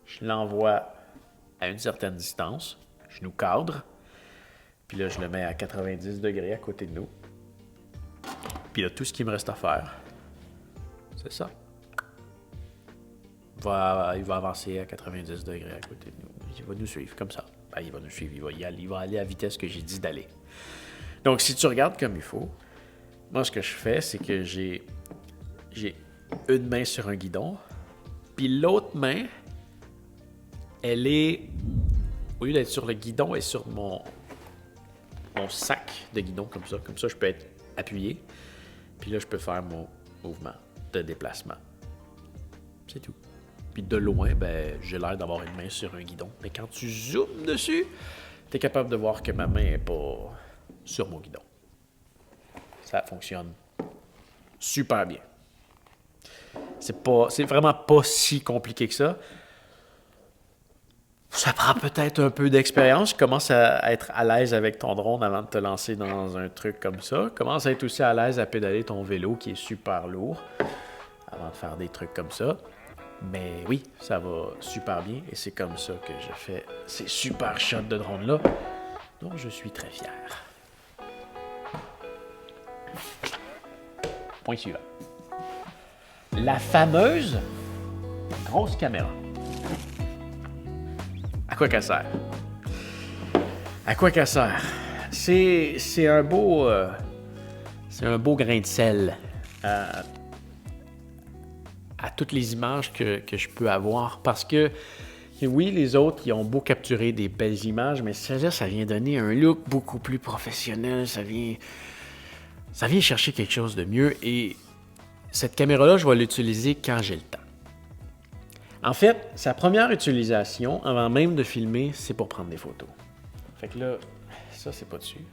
Je l'envoie à une certaine distance. Je nous cadre. Puis là, je le mets à 90 degrés à côté de nous. Puis là, tout ce qu'il me reste à faire, c'est ça. Il va avancer à 90 degrés à côté de nous. Il va nous suivre comme ça. Ben, il va nous suivre, il va aller à la vitesse que j'ai dit d'aller. Donc, si tu regardes comme il faut, moi, ce que je fais, c'est que j'ai une main sur un guidon, puis l'autre main, elle est, au lieu d'être sur le guidon, elle est sur mon sac de guidon, comme ça. Comme ça, je peux être appuyé, puis là, je peux faire mon mouvement de déplacement. C'est tout. Puis de loin, ben, j'ai l'air d'avoir une main sur un guidon. Mais quand tu zoomes dessus, tu es capable de voir que ma main n'est pas sur mon guidon. Ça fonctionne super bien. C'est vraiment pas si compliqué que ça. Ça prend peut-être un peu d'expérience. Commence à être à l'aise avec ton drone avant de te lancer dans un truc comme ça. Commence à être aussi à l'aise à pédaler ton vélo qui est super lourd avant de faire des trucs comme ça. Mais oui, ça va super bien et c'est comme ça que je fais ces super shots de drone-là dont je suis très fier. Point suivant. La fameuse grosse caméra. À quoi qu'elle sert? À quoi qu'elle sert? C'est un beau grain de sel à toutes les images que je peux avoir parce que oui, les autres, ils ont beau capturer des belles images, mais celle-là, ça vient donner un look beaucoup plus professionnel, ça vient chercher quelque chose de mieux et cette caméra-là, je vais l'utiliser quand j'ai le temps. En fait, sa première utilisation, avant même de filmer, c'est pour prendre des photos. Fait que là, ça, c'est pas dessus.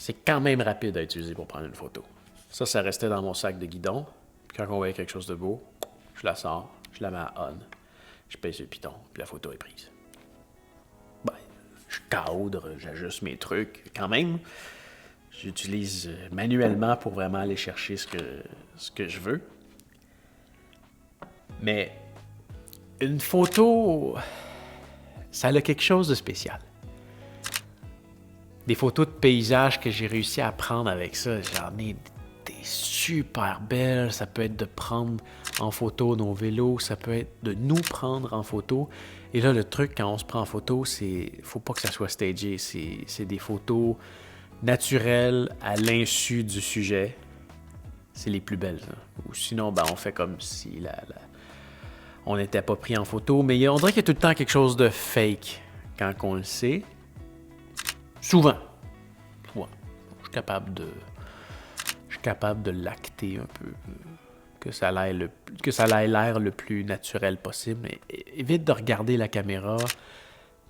c'est quand même rapide à utiliser pour prendre une photo. Ça restait dans mon sac de guidon. Puis quand on voyait quelque chose de beau, je la sors, je la mets à on, je pèse sur le piton, puis la photo est prise. Ben, je cadre, j'ajuste mes trucs quand même. J'utilise manuellement pour vraiment aller chercher ce que je veux. Mais une photo, ça a quelque chose de spécial. Des photos de paysages que j'ai réussi à prendre avec ça, j'en ai des super belles. Ça peut être de prendre en photo nos vélos, ça peut être de nous prendre en photo. Et là, le truc, quand on se prend en photo, faut pas que ça soit stagé. C'est des photos naturelles à l'insu du sujet. C'est les plus belles. Hein. Ou sinon, ben, on fait comme si on n'était pas pris en photo. Mais on dirait qu'il y a tout le temps quelque chose de fake quand on le sait. Souvent. Ouais. Je suis capable de l'acter un peu. Que ça ait l'air le plus naturel possible. Mais évite de regarder la caméra.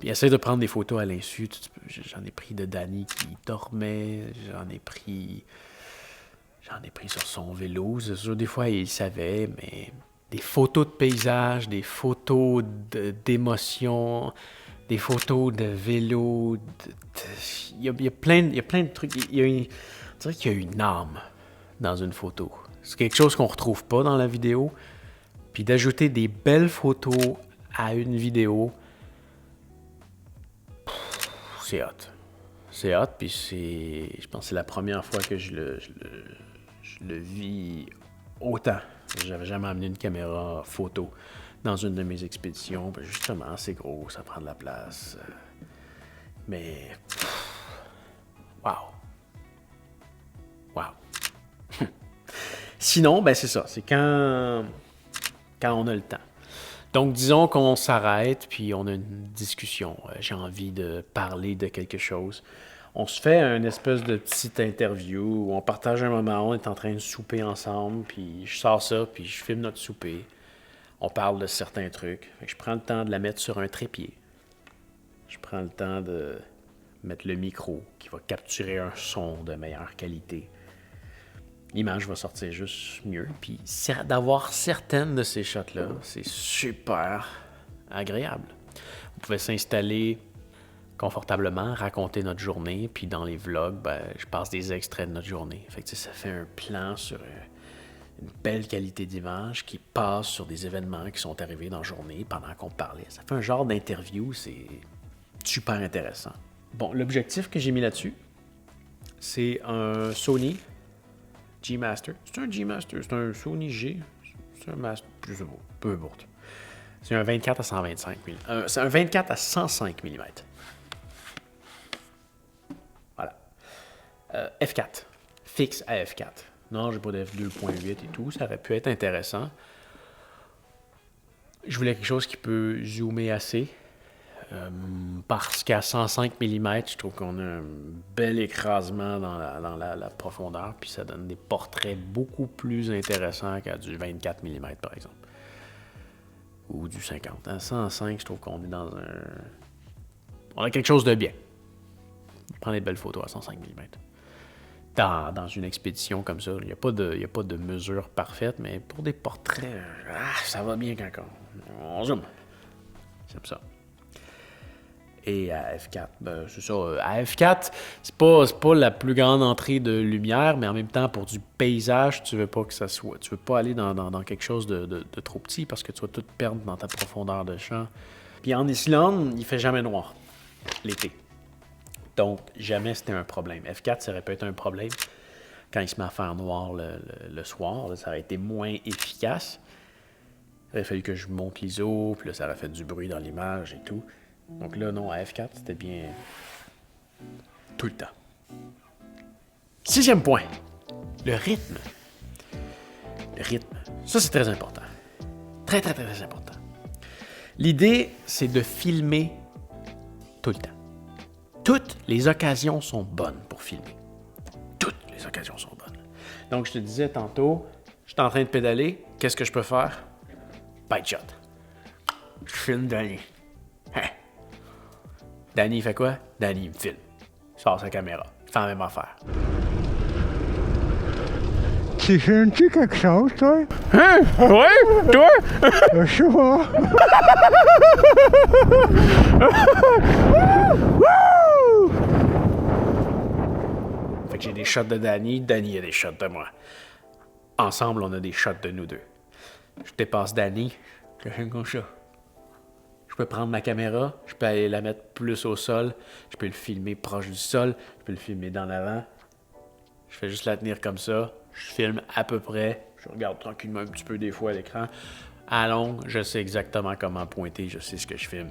Puis essaie de prendre des photos à l'insu. J'en ai pris de Danny qui dormait. J'en ai pris sur son vélo. C'est sûr, des fois, il savait, mais des photos de paysages, des photos d'émotions, des photos de vélo. Il y a plein de trucs. On dirait qu'il y a une âme dans une photo. C'est quelque chose qu'on ne retrouve pas dans la vidéo. Puis d'ajouter des belles photos à une vidéo, c'est hot. C'est hot, puis je pense que c'est la première fois que je le vis autant. J'avais jamais amené une caméra photo dans une de mes expéditions. Ben justement, c'est gros, ça prend de la place. Mais... Wow. Sinon, ben c'est ça. C'est quand on a le temps. Donc, disons qu'on s'arrête, puis on a une discussion. J'ai envie de parler de quelque chose. On se fait une espèce de petite interview où on partage un moment, on est en train de souper ensemble, puis je sors ça, puis je filme notre souper. On parle de certains trucs. Je prends le temps de la mettre sur un trépied. Je prends le temps de mettre le micro qui va capturer un son de meilleure qualité. L'image va sortir juste mieux. Puis d'avoir certaines de ces shots-là, c'est super agréable. On pouvait s'installer confortablement, raconter notre journée, puis dans les vlogs, ben, je passe des extraits de notre journée. Fait que ça fait un plan sur une belle qualité d'image qui passe sur des événements qui sont arrivés dans la journée pendant qu'on parlait. Ça fait un genre d'interview, c'est super intéressant. Bon, l'objectif que j'ai mis là-dessus, c'est un Sony G-Master. C'est un G-Master, c'est un Sony G. C'est un Master, je sais pas, peu importe. C'est un 24 à 125 mm. C'est un 24 à 105 mm. Voilà. F4. Fixe à F4. Non, j'ai pas de F2.8 et tout. Ça aurait pu être intéressant. Je voulais quelque chose qui peut zoomer assez. Parce qu'à 105 mm, je trouve qu'on a un bel écrasement dans la profondeur, puis ça donne des portraits beaucoup plus intéressants qu'à du 24 mm, par exemple. Ou du 50. À 105, je trouve qu'on est dans un... On a quelque chose de bien. On prend des belles photos à 105 mm. Dans une expédition comme ça, il n'y a pas de mesure parfaite, mais pour des portraits, ça va bien quand on zoome. J'aime ça. Et à F4, ben, c'est ça. À F4, c'est pas la plus grande entrée de lumière, mais en même temps, pour du paysage, tu veux pas que ça soit. Tu veux pas aller dans quelque chose de trop petit parce que tu vas tout perdre dans ta profondeur de champ. Puis en Islande, il fait jamais noir l'été. Donc, jamais c'était un problème. F4, ça aurait pu être un problème quand il se met à faire noir le soir. Là, ça aurait été moins efficace. Il aurait fallu que je monte l'ISO, puis là, ça aurait fait du bruit dans l'image et tout. Donc là, non, à F4, c'était bien tout le temps. 6e point, le rythme. Le rythme. Ça, c'est très important. Très, très, très, très important. L'idée, c'est de filmer tout le temps. Toutes les occasions sont bonnes pour filmer. Toutes les occasions sont bonnes. Donc, je te disais tantôt, je suis en train de pédaler. Qu'est-ce que je peux faire? Bite shot. Je filme Danny. Hein? Danny, il fait quoi? Danny, il me filme. Il sort sa caméra. fais la même affaire. Tu filmes-tu quelque chose, toi? Hein? Ouais? Toi? Je sais pas. Fait que j'ai des shots de Danny, Danny a des shots de moi. Ensemble, on a des shots de nous deux. Je dépasse Danny, je fais comme ça. Je peux prendre ma caméra, je peux aller la mettre plus au sol, je peux le filmer proche du sol, je peux le filmer dans l'avant. Je fais juste la tenir comme ça, je filme à peu près, je regarde tranquillement un petit peu des fois à l'écran. À longue, je sais exactement comment pointer, je sais ce que je filme.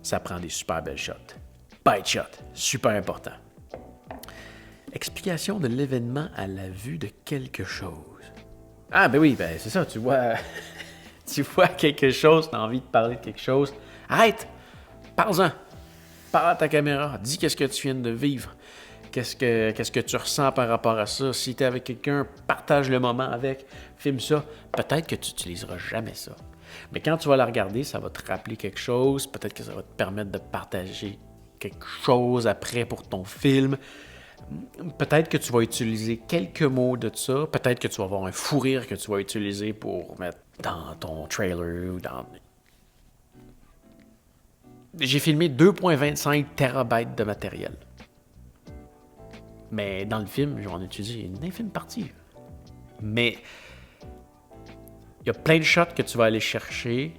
Ça prend des super belles shots. Bite shot, super important. Explication de l'événement à la vue de quelque chose. Ah ben oui, ben c'est ça, tu vois... tu vois quelque chose, tu as envie de parler de quelque chose. Arrête! Parle-en! Parle à ta caméra, dis qu'est-ce que tu viens de vivre. Qu'est-ce que tu ressens par rapport à ça? Si tu es avec quelqu'un, partage le moment avec, filme ça. Peut-être que tu n'utiliseras jamais ça. Mais quand tu vas la regarder, ça va te rappeler quelque chose. Peut-être que ça va te permettre de partager quelque chose après pour ton film. Peut-être que tu vas utiliser quelques mots de ça. Peut-être que tu vas avoir un fou rire que tu vas utiliser pour mettre dans ton trailer ou dans... J'ai filmé 2,25 terabytes de matériel. Mais dans le film, j'en ai utilisé une infime partie. Mais il y a plein de shots que tu vas aller chercher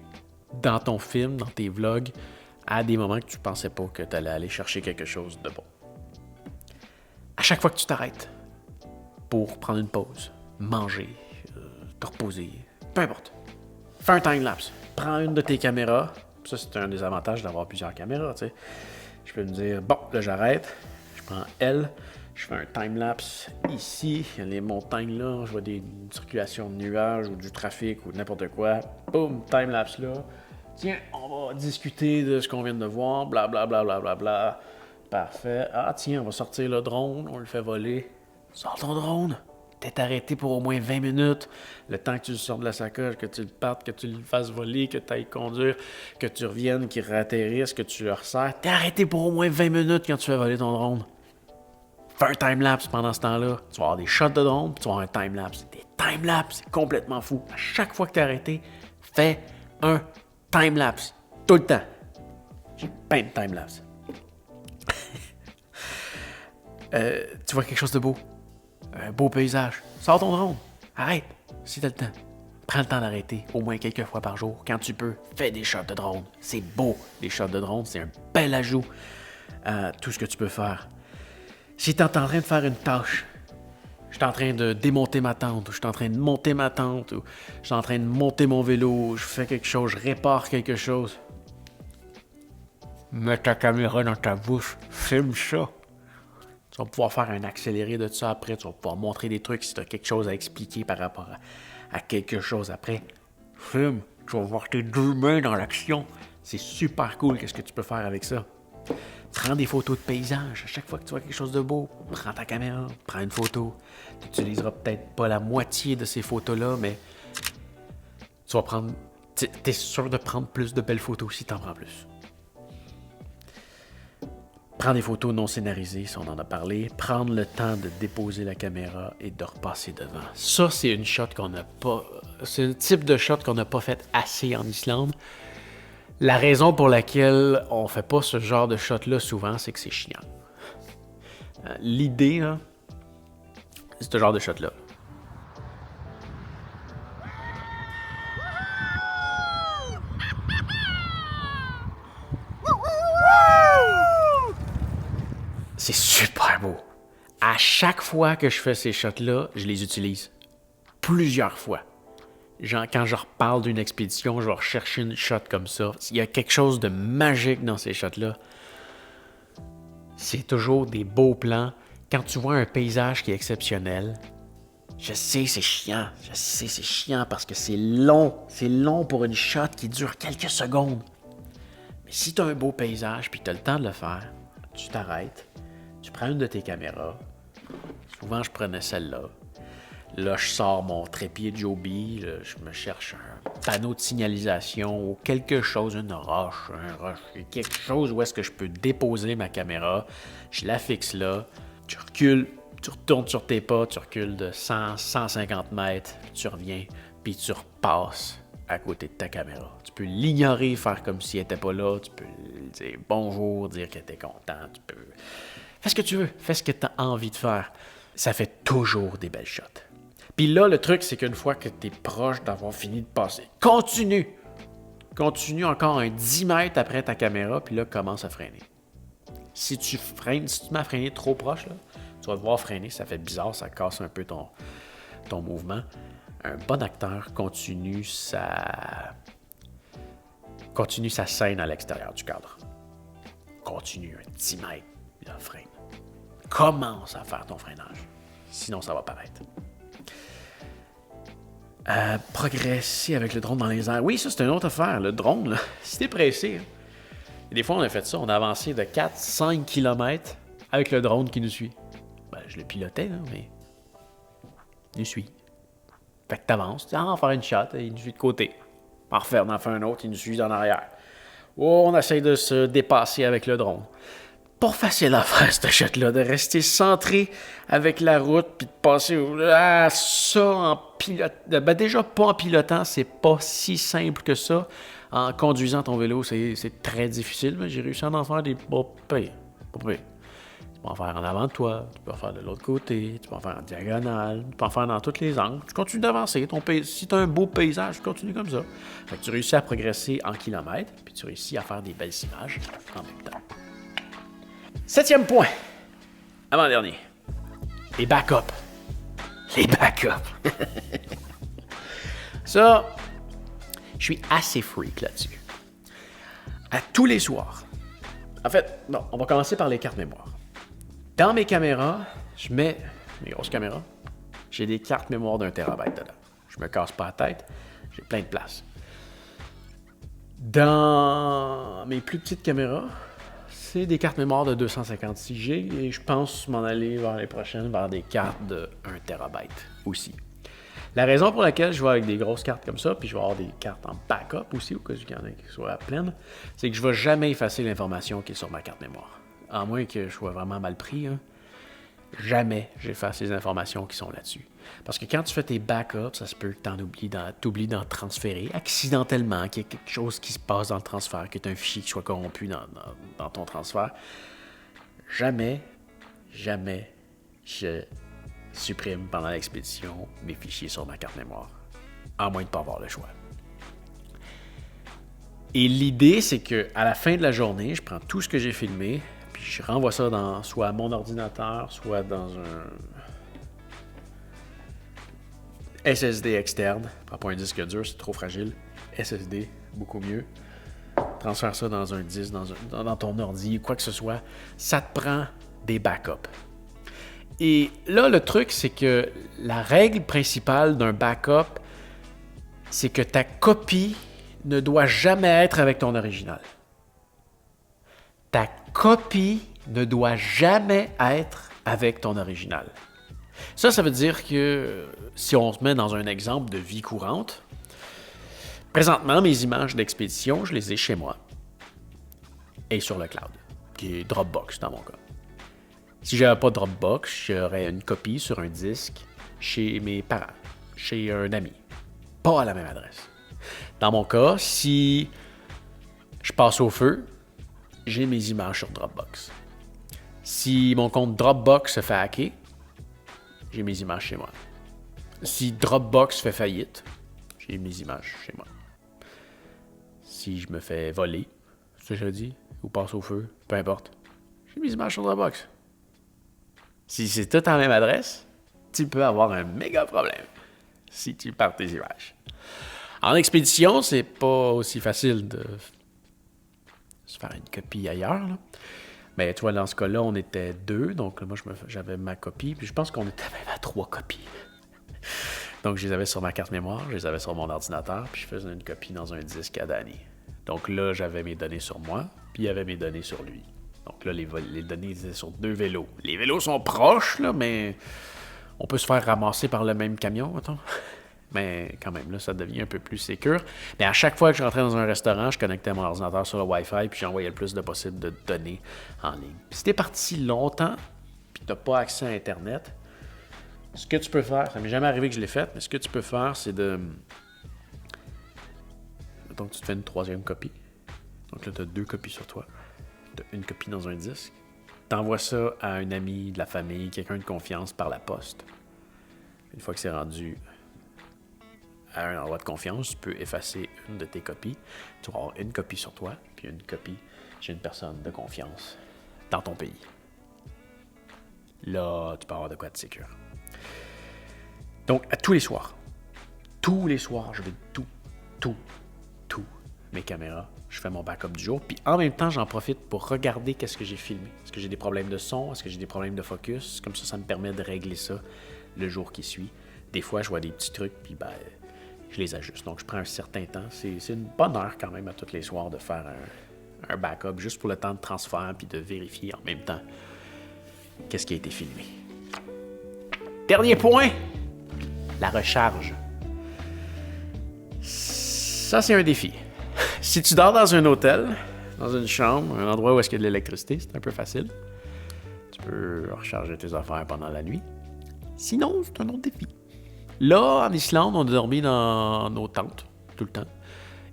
dans ton film, dans tes vlogs, à des moments que tu pensais pas que tu allais aller chercher quelque chose de bon. À chaque fois que tu t'arrêtes pour prendre une pause, manger, te reposer, peu importe, fais un time-lapse. Prends une de tes caméras. Ça, c'est un des avantages d'avoir plusieurs caméras, tu sais. Je peux me dire, bon, là, j'arrête. Je prends elle. Je fais un time-lapse ici. Il y a les montagnes là. Je vois une circulation de nuages ou du trafic ou n'importe quoi. Boum, time-lapse là. Tiens, on va discuter de ce qu'on vient de voir. Bla, bla, bla, bla, bla, bla. Parfait. Ah, tiens, on va sortir le drone. On le fait voler. Sors ton drone. T'es arrêté pour au moins 20 minutes. Le temps que tu le sors de la sacoche, que tu le partes, que tu le fasses voler, que tu ailles conduire, que tu reviennes, qu'il ratterrisse, que tu le resserres. T'es arrêté pour au moins 20 minutes quand tu fais voler ton drone. Fais un time-lapse pendant ce temps-là. Tu vas avoir des shots de drone, puis tu vas avoir un time-lapse. Des time-lapse, c'est complètement fou. À chaque fois que t'es arrêté, fais un time-lapse. Tout le temps. J'ai plein de time-lapse. Tu vois quelque chose de beau? Un beau paysage. Sors ton drone. Arrête, si t'as le temps. Prends le temps d'arrêter, au moins quelques fois par jour. Quand tu peux, fais des shots de drone. C'est beau, les shots de drone. C'est un bel ajout à tout ce que tu peux faire. Si t'es en train de faire une tâche, je suis en train de démonter ma tente, ou je suis en train de monter ma tente, ou je suis en train de monter mon vélo, ou je fais quelque chose, je répare quelque chose. Mets ta caméra dans ta bouche, filme ça. Tu vas pouvoir faire un accéléré de ça après. Tu vas pouvoir montrer des trucs si tu as quelque chose à expliquer par rapport à quelque chose après. Filme. Tu vas voir tes deux mains dans l'action. C'est super cool. Qu'est-ce que tu peux faire avec ça? Prends des photos de paysages. À chaque fois que tu vois quelque chose de beau, prends ta caméra, prends une photo. Tu n'utiliseras peut-être pas la moitié de ces photos-là, mais tu vas prendre... Tu es sûr de prendre plus de belles photos si tu en prends plus. Prendre des photos non scénarisées, si on en a parlé. Prendre le temps de déposer la caméra et de repasser devant. Ça, c'est une shot qu'on n'a pas... C'est un type de shot qu'on n'a pas fait assez en Islande. La raison pour laquelle on fait pas ce genre de shot-là souvent, c'est que c'est chiant. L'idée, là, c'est ce genre de shot-là. C'est super beau. À chaque fois que je fais ces shots-là, je les utilise. Plusieurs fois. Genre, quand je reparle d'une expédition, je vais rechercher une shot comme ça. Il y a quelque chose de magique dans ces shots-là. C'est toujours des beaux plans. Quand tu vois un paysage qui est exceptionnel, je sais, c'est chiant. Je sais, c'est chiant parce que c'est long. C'est long pour une shot qui dure quelques secondes. Mais si tu as un beau paysage puis tu as le temps de le faire, tu t'arrêtes. Tu prends une de tes caméras. Souvent, je prenais celle-là. Là, je sors mon trépied Joby. Là, je me cherche un panneau de signalisation ou quelque chose, une roche, quelque chose où est-ce que je peux déposer ma caméra. Je la fixe là. Tu recules, tu retournes sur tes pas, tu recules de 100, 150 mètres, tu reviens, puis tu repasses à côté de ta caméra. Tu peux l'ignorer, faire comme s'il n'était pas là, tu peux dire bonjour, dire que tu es content, tu peux... Fais ce que tu veux, fais ce que tu as envie de faire. Ça fait toujours des belles shots. Puis là, le truc, c'est qu'une fois que tu es proche d'avoir fini de passer, continue! Continue encore un 10 mètres après ta caméra, puis là, commence à freiner. Si tu freines, si tu m'as freiné trop proche, là, tu vas devoir freiner, ça fait bizarre, ça casse un peu ton mouvement. Un bon acteur continue sa scène à l'extérieur du cadre. Continue un 10 mètres, puis là, freine. Commence à faire ton freinage, sinon ça va paraître. Progresser avec le drone dans les airs. Oui, ça, c'est une autre affaire. Le drone, là, si t'es pressé, et des fois, on a fait ça. On a avancé de 4-5 km avec le drone qui nous suit. Ben, je le pilotais, là, mais il nous suit. Fait que t'avances, tu en faire une shot, il nous suit de côté. En refaire, en faire un autre, il nous suit en arrière. Oh, on essaie de se dépasser avec le drone. Pas facile à faire, cette shot-là, de rester centré avec la route puis de passer ça en pilotant. Ben déjà, pas en pilotant, c'est pas si simple que ça. En conduisant ton vélo, c'est très difficile, mais j'ai réussi à en faire des pas pires. Tu peux en faire en avant de toi, tu peux en faire de l'autre côté, tu peux en faire en diagonale, tu peux en faire dans tous les angles. Tu continues d'avancer. Si tu as un beau paysage, tu continues comme ça. Fait que tu réussis à progresser en kilomètres, puis tu réussis à faire des belles images en même temps. 7e point, avant-dernier, les backups. Les backups. Ça, je suis assez freak là-dessus. À tous les soirs. En fait, bon, on va commencer par les cartes mémoire. Dans mes caméras, je mets mes grosses caméras. J'ai des cartes mémoire d'1 TB dedans. Je me casse pas la tête. J'ai plein de place. Dans mes plus petites caméras, c'est des cartes mémoire de 256 GB et je pense m'en aller vers les prochaines vers des cartes de 1 TB aussi. La raison pour laquelle je vais avec des grosses cartes comme ça, puis je vais avoir des cartes en backup aussi, au cas où il y en a qui soient pleines, c'est que je ne vais jamais effacer l'information qui est sur ma carte mémoire. À moins que je sois vraiment mal pris, hein. Jamais j'efface les informations qui sont là-dessus. Parce que quand tu fais tes backups, ça se peut que tu oublies d'en transférer accidentellement, qu'il y ait quelque chose qui se passe dans le transfert, qu'il y ait un fichier qui soit corrompu dans ton transfert. Jamais je supprime pendant l'expédition mes fichiers sur ma carte mémoire. À moins de ne pas avoir le choix. Et l'idée, c'est qu'à la fin de la journée, je prends tout ce que j'ai filmé, puis je renvoie ça dans soit mon ordinateur, soit dans un SSD externe. Prends pas un disque dur, c'est trop fragile. SSD, beaucoup mieux. Transfère ça dans un disque, dans ton ordi, quoi que ce soit. Ça te prend des backups. Et là, le truc, c'est que la règle principale d'un backup, c'est que ta copie ne doit jamais être avec ton original. Ta copie ne doit jamais être avec ton original. Ça veut dire que si on se met dans un exemple de vie courante, présentement, mes images d'expédition, je les ai chez moi et sur le cloud, qui est Dropbox dans mon cas. Si je n'avais pas Dropbox, j'aurais une copie sur un disque chez mes parents, chez un ami, pas à la même adresse. Dans mon cas, si je passe au feu, j'ai mes images sur Dropbox. Si mon compte Dropbox se fait hacker, j'ai mes images chez moi. Si Dropbox fait faillite, j'ai mes images chez moi. Si je me fais voler, c'est ce que je dis, ou passe au feu, peu importe, j'ai mes images sur Dropbox. Si c'est tout en même adresse, tu peux avoir un méga problème si tu perds tes images. En expédition, c'est pas aussi facile de se faire une copie ailleurs, là. Mais tu vois, dans ce cas-là, on était 2, donc moi, j'avais ma copie, puis je pense qu'on était même à 3 copies. Donc, je les avais sur ma carte mémoire, je les avais sur mon ordinateur, puis je faisais une copie dans un disque à Danny. Donc là, j'avais mes données sur moi, puis il y avait mes données sur lui. Donc là, les données étaient sur 2 vélos. Les vélos sont proches, là, mais on peut se faire ramasser par le même camion, mettons. Mais quand même, là, ça devient un peu plus sécure. Mais à chaque fois que je rentrais dans un restaurant, je connectais mon ordinateur sur le Wi-Fi puis j'envoyais le plus de possible de données en ligne. Puis si t'es parti longtemps, puis tu n'as pas accès à Internet, ce que tu peux faire, ça m'est jamais arrivé que je l'ai fait, mais ce que tu peux faire, c'est de... Donc, tu te fais une 3e copie. Donc là, tu as 2 copies sur toi. Tu as une copie dans un disque. Tu envoies ça à un ami, de la famille, quelqu'un de confiance par la poste. Une fois que c'est rendu à un endroit de confiance, tu peux effacer une de tes copies. Tu vas avoir une copie sur toi, puis une copie chez une personne de confiance dans ton pays. Là, tu peux avoir de quoi de sécure. Donc, à tous les soirs, je vais tout mes caméras. Je fais mon backup du jour. Puis en même temps, j'en profite pour regarder qu'est-ce que j'ai filmé. Est-ce que j'ai des problèmes de son? Est-ce que j'ai des problèmes de focus? Comme ça me permet de régler ça le jour qui suit. Des fois, je vois des petits trucs, puis je les ajuste. Donc, je prends un certain temps. C'est une bonne heure quand même à tous les soirs de faire un backup, juste pour le temps de transfert, puis de vérifier en même temps qu'est-ce qui a été filmé. Dernier point, la recharge. Ça, c'est un défi. Si tu dors dans un hôtel, dans une chambre, un endroit où est-ce qu'il y a de l'électricité, c'est un peu facile. Tu peux recharger tes affaires pendant la nuit. Sinon, c'est un autre défi. Là, en Islande, on dormait dans nos tentes, tout le temps.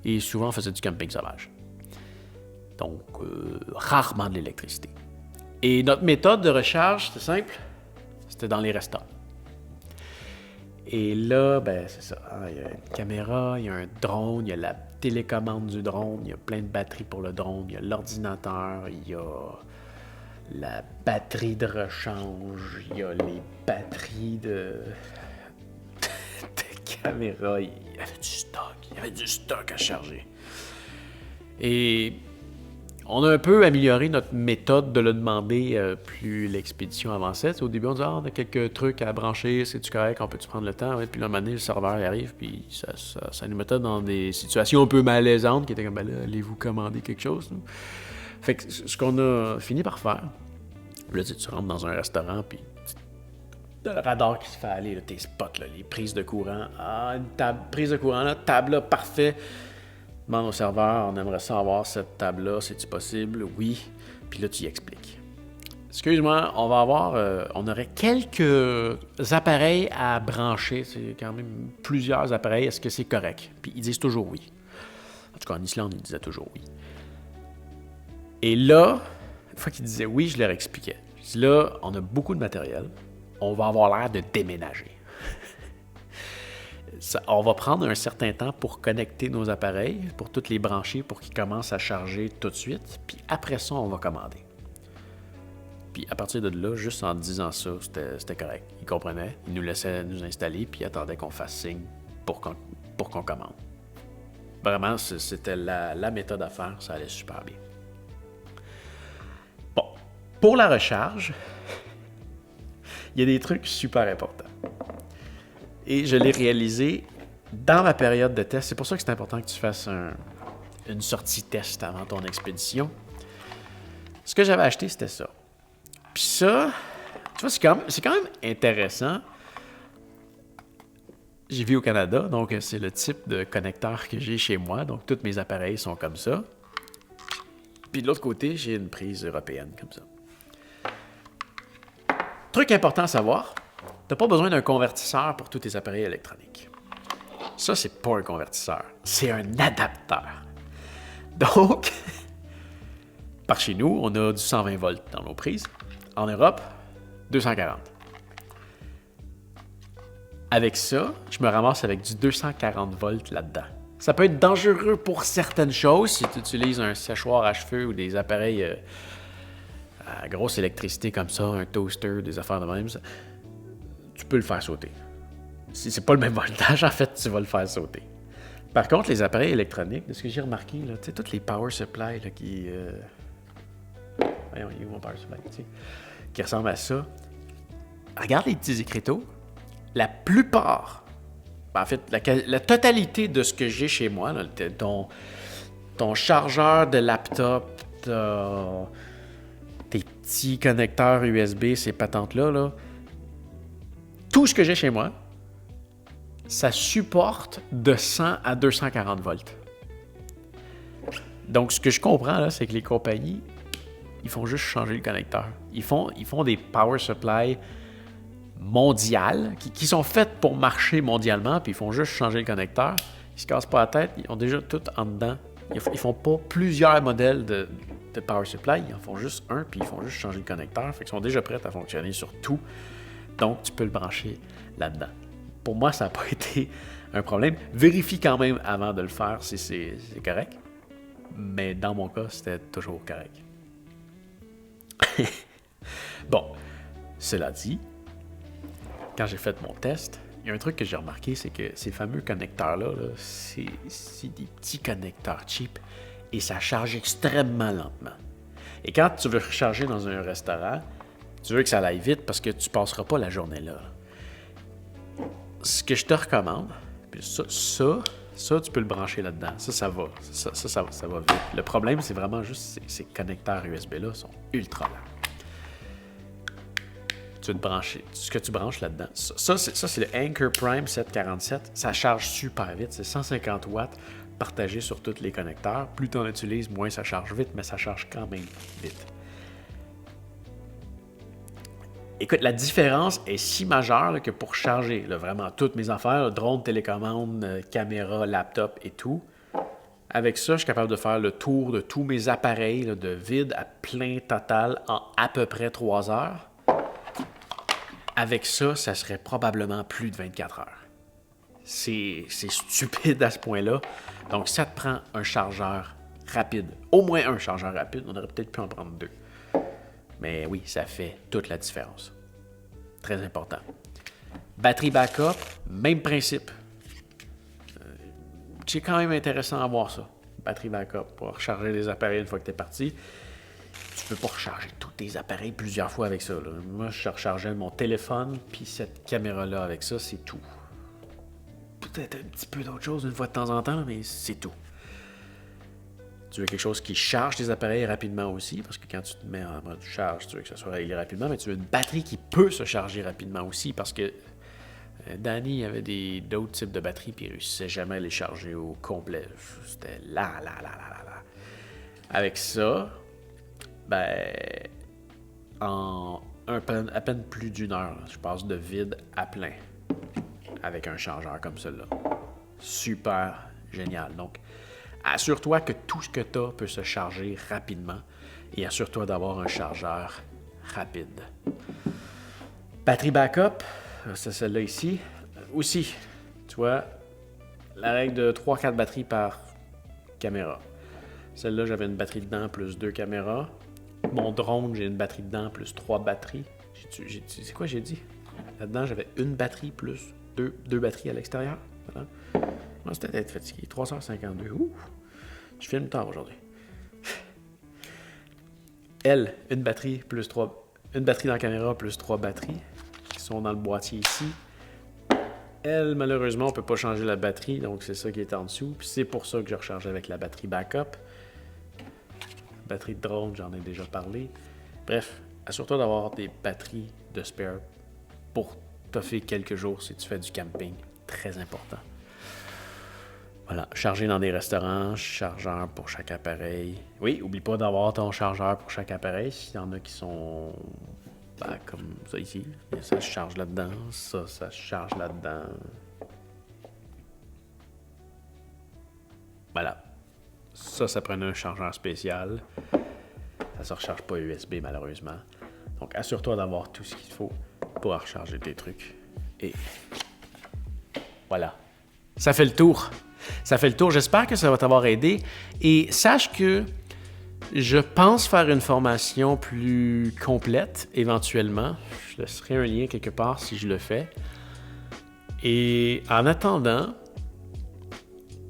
Et souvent, on faisait du camping sauvage. Donc, rarement de l'électricité. Et notre méthode de recharge, c'était simple. C'était dans les restaurants. Et là, c'est ça. Il y a une caméra, il y a un drone, il y a la télécommande du drone, il y a plein de batteries pour le drone, il y a l'ordinateur, il y a la batterie de rechange, il y a les batteries de caméra. Il y avait du stock à charger. Et on a un peu amélioré notre méthode de le demander plus l'expédition avançait. Au début, on disait on a quelques trucs à brancher, c'est-tu correct, on peut-tu prendre le temps? Ouais, puis là, un moment donné, le serveur il arrive, puis ça nous mettait dans des situations un peu malaisantes, qui étaient comme, là, allez-vous commander quelque chose? Nous? Fait que ce qu'on a fini par faire, là, tu rentres dans un restaurant, puis le radar qui se fait aller, là, tes spots, là, les prises de courant, une prise de courant, là, table, là, parfait. Demande au serveur, on aimerait ça avoir cette table-là, c'est-tu possible? Oui. Puis là, tu y expliques. Excuse-moi, on aurait quelques appareils à brancher. C'est quand même plusieurs appareils. Est-ce que c'est correct? Puis ils disent toujours oui. En tout cas, en Islande, ils disaient toujours oui. Et là, une fois qu'ils disaient oui, je leur expliquais. Je dis là, on a beaucoup de matériel. On va avoir l'air de déménager. On va prendre un certain temps pour connecter nos appareils, pour toutes les brancher, pour qu'ils commencent à charger tout de suite. Puis après ça, on va commander. Puis à partir de là, juste en disant ça, c'était correct. Ils comprenaient, ils nous laissaient nous installer, puis ils attendaient qu'on fasse signe pour qu'on commande. Vraiment, c'était la méthode à faire, ça allait super bien. Bon, pour la recharge, il y a des trucs super importants. Et je l'ai réalisé dans ma période de test. C'est pour ça que c'est important que tu fasses une sortie test avant ton expédition. Ce que j'avais acheté, c'était ça. Puis ça, tu vois, c'est quand même intéressant. J'ai vu au Canada, donc c'est le type de connecteur que j'ai chez moi. Donc, tous mes appareils sont comme ça. Puis de l'autre côté, j'ai une prise européenne comme ça. Truc important à savoir, tu n'as pas besoin d'un convertisseur pour tous tes appareils électroniques. Ça, c'est pas un convertisseur, c'est un adapteur. Donc, par chez nous, on a du 120 volts dans nos prises. En Europe, 240. Avec ça, je me ramasse avec du 240 volts là-dedans. Ça peut être dangereux pour certaines choses si tu utilises un séchoir à cheveux ou des appareils à grosse électricité comme ça, un toaster, des affaires de même. Tu peux le faire sauter. Si c'est pas le même voltage, en fait, tu vas le faire sauter. Par contre, les appareils électroniques, de ce que j'ai remarqué, là, tu sais, toutes les power supply là, qui... Voyons, il est où mon power supply? Tu sais, qui ressemblent à ça. Regarde les petits écriteaux. La plupart, en fait, la totalité de ce que j'ai chez moi, là, ton chargeur de laptop, tes petits connecteurs USB, ces patentes-là, là, tout ce que j'ai chez moi, ça supporte de 100 à 240 volts. Donc, ce que je comprends, là, c'est que les compagnies ils font juste changer le connecteur. Ils font des power supply mondiales qui sont faites pour marcher mondialement, puis ils font juste changer le connecteur. Ils se cassent pas la tête, ils ont déjà tout en dedans. Ils font pas plusieurs modèles de power supply, ils en font juste un, puis ils font juste changer le connecteur. Fait qu'ils sont déjà prêts à fonctionner sur tout. Donc, tu peux le brancher là-dedans. Pour moi, ça n'a pas été un problème. Vérifie quand même avant de le faire si c'est correct. Mais dans mon cas, c'était toujours correct. Bon, cela dit, quand j'ai fait mon test, il y a un truc que j'ai remarqué, c'est que ces fameux connecteurs-là, là, c'est des petits connecteurs cheap et ça charge extrêmement lentement. Et quand tu veux recharger dans un restaurant, tu veux que ça aille vite parce que tu ne passeras pas la journée là. Ce que je te recommande, puis ça, tu peux le brancher là-dedans. Ça va. Ça va vite. Le problème, c'est vraiment juste ces connecteurs USB-là sont ultra lents. Tu veux te brancher. Ce que tu branches là-dedans. Ça, c'est le Anker Prime 747. Ça charge super vite. C'est 150 watts partagé sur tous les connecteurs. Plus tu en utilises, moins ça charge vite, mais ça charge quand même vite. Écoute, la différence est si majeure là, que pour charger là, vraiment toutes mes affaires, là, drone, télécommande, caméra, laptop et tout, avec ça, je suis capable de faire le tour de tous mes appareils là, de vide à plein total en à peu près 3 heures. Avec ça, ça serait probablement plus de 24 heures. C'est stupide à ce point-là. Donc, ça te prend un chargeur rapide. Au moins un chargeur rapide. On aurait peut-être pu en prendre 2. Mais oui, ça fait toute la différence. Très important. Batterie backup, même principe. C'est quand même intéressant à voir ça. Batterie backup pour recharger les appareils une fois que tu es parti. Tu peux pas recharger tous tes appareils plusieurs fois avec ça. Là. Moi, je rechargeais mon téléphone puis cette caméra-là avec ça, c'est tout. Peut-être un petit peu d'autre chose une fois de temps en temps, mais c'est tout. Tu veux quelque chose qui charge tes appareils rapidement aussi, parce que quand tu te mets en mode charge, tu veux que ça soit réglé rapidement, mais tu veux une batterie qui peut se charger rapidement aussi, parce que Danny avait d'autres types de batteries, puis il ne réussissait jamais à les charger au complet. C'était là. Avec ça, en à peine plus d'une heure, je passe de vide à plein avec un chargeur comme celui-là. Super génial. Donc, assure-toi que tout ce que tu as peut se charger rapidement et assure-toi d'avoir un chargeur rapide. Batterie backup, c'est celle-là ici. Aussi, tu vois, la règle de 3-4 batteries par caméra. Celle-là, j'avais une batterie dedans plus 2 caméras. Mon drone, j'ai une batterie dedans plus 3 batteries. C'est quoi j'ai dit? Là-dedans, j'avais une batterie plus 2 batteries à l'extérieur. Voilà. Moi, c'était d'être fatigué. 3h52. Ouh! Je filme tard aujourd'hui. Elle, une batterie plus 3. Une batterie dans la caméra plus 3 batteries qui sont dans le boîtier ici. Elle, malheureusement, on ne peut pas changer la batterie, donc c'est ça qui est en dessous. Puis c'est pour ça que je recharge avec la batterie backup. Batterie de drone, j'en ai déjà parlé. Bref, assure-toi d'avoir des batteries de spare pour toffer quelques jours si tu fais du camping. Très important. Voilà, charger dans des restaurants, chargeur pour chaque appareil. Oui, oublie pas d'avoir ton chargeur pour chaque appareil. S'il y en a qui sont comme ça ici, ça se charge là-dedans, ça se charge là-dedans. Voilà. Ça prenait un chargeur spécial. Ça se recharge pas USB malheureusement. Donc assure-toi d'avoir tout ce qu'il faut pour recharger tes trucs. Et voilà. Ça fait le tour. J'espère que ça va t'avoir aidé. Et sache que je pense faire une formation plus complète éventuellement. Je laisserai un lien quelque part si je le fais. Et en attendant,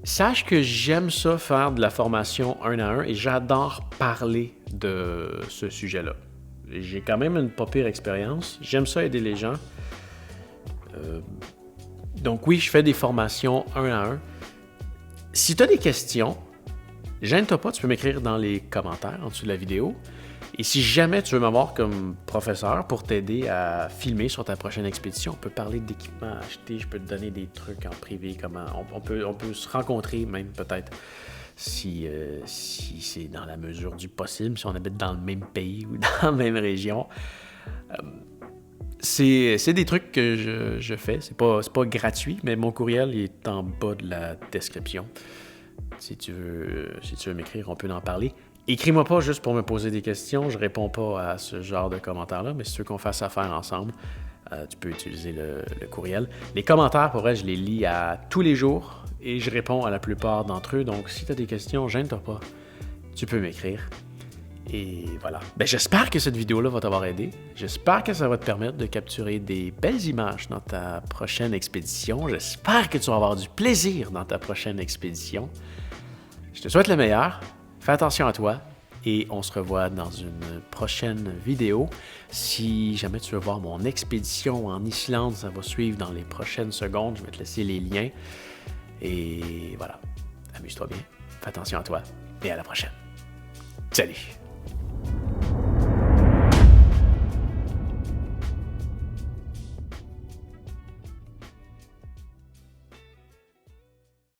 sache que j'aime ça faire de la formation 1 à 1 et j'adore parler de ce sujet-là. J'ai quand même une pas pire expérience. J'aime ça aider les gens. Donc oui, je fais des formations 1 à 1. Si tu as des questions, gêne-toi pas, tu peux m'écrire dans les commentaires en dessous de la vidéo. Et si jamais tu veux m'avoir comme professeur pour t'aider à filmer sur ta prochaine expédition, on peut parler d'équipements à acheter, je peux te donner des trucs en privé, comment on peut se rencontrer même peut-être. si c'est dans la mesure du possible, si on habite dans le même pays ou dans la même région. C'est des trucs que je fais. C'est pas gratuit, mais mon courriel est en bas de la description. Si tu veux m'écrire, on peut en parler. Écris-moi pas juste pour me poser des questions. Je réponds pas à ce genre de commentaires-là, mais si tu veux qu'on fasse affaire ensemble, tu peux utiliser le courriel. Les commentaires, pour vrai, je les lis à tous les jours et je réponds à la plupart d'entre eux. Donc, si tu as des questions, gêne-toi pas. Tu peux m'écrire. Et voilà. Ben, j'espère que cette vidéo-là va t'avoir aidé. J'espère que ça va te permettre de capturer des belles images dans ta prochaine expédition. J'espère que tu vas avoir du plaisir dans ta prochaine expédition. Je te souhaite le meilleur. Fais attention à toi et on se revoit dans une prochaine vidéo. Si jamais tu veux voir mon expédition en Islande, ça va suivre dans les prochaines secondes. Je vais te laisser les liens. Et voilà. Amuse-toi bien. Fais attention à toi et à la prochaine. Salut!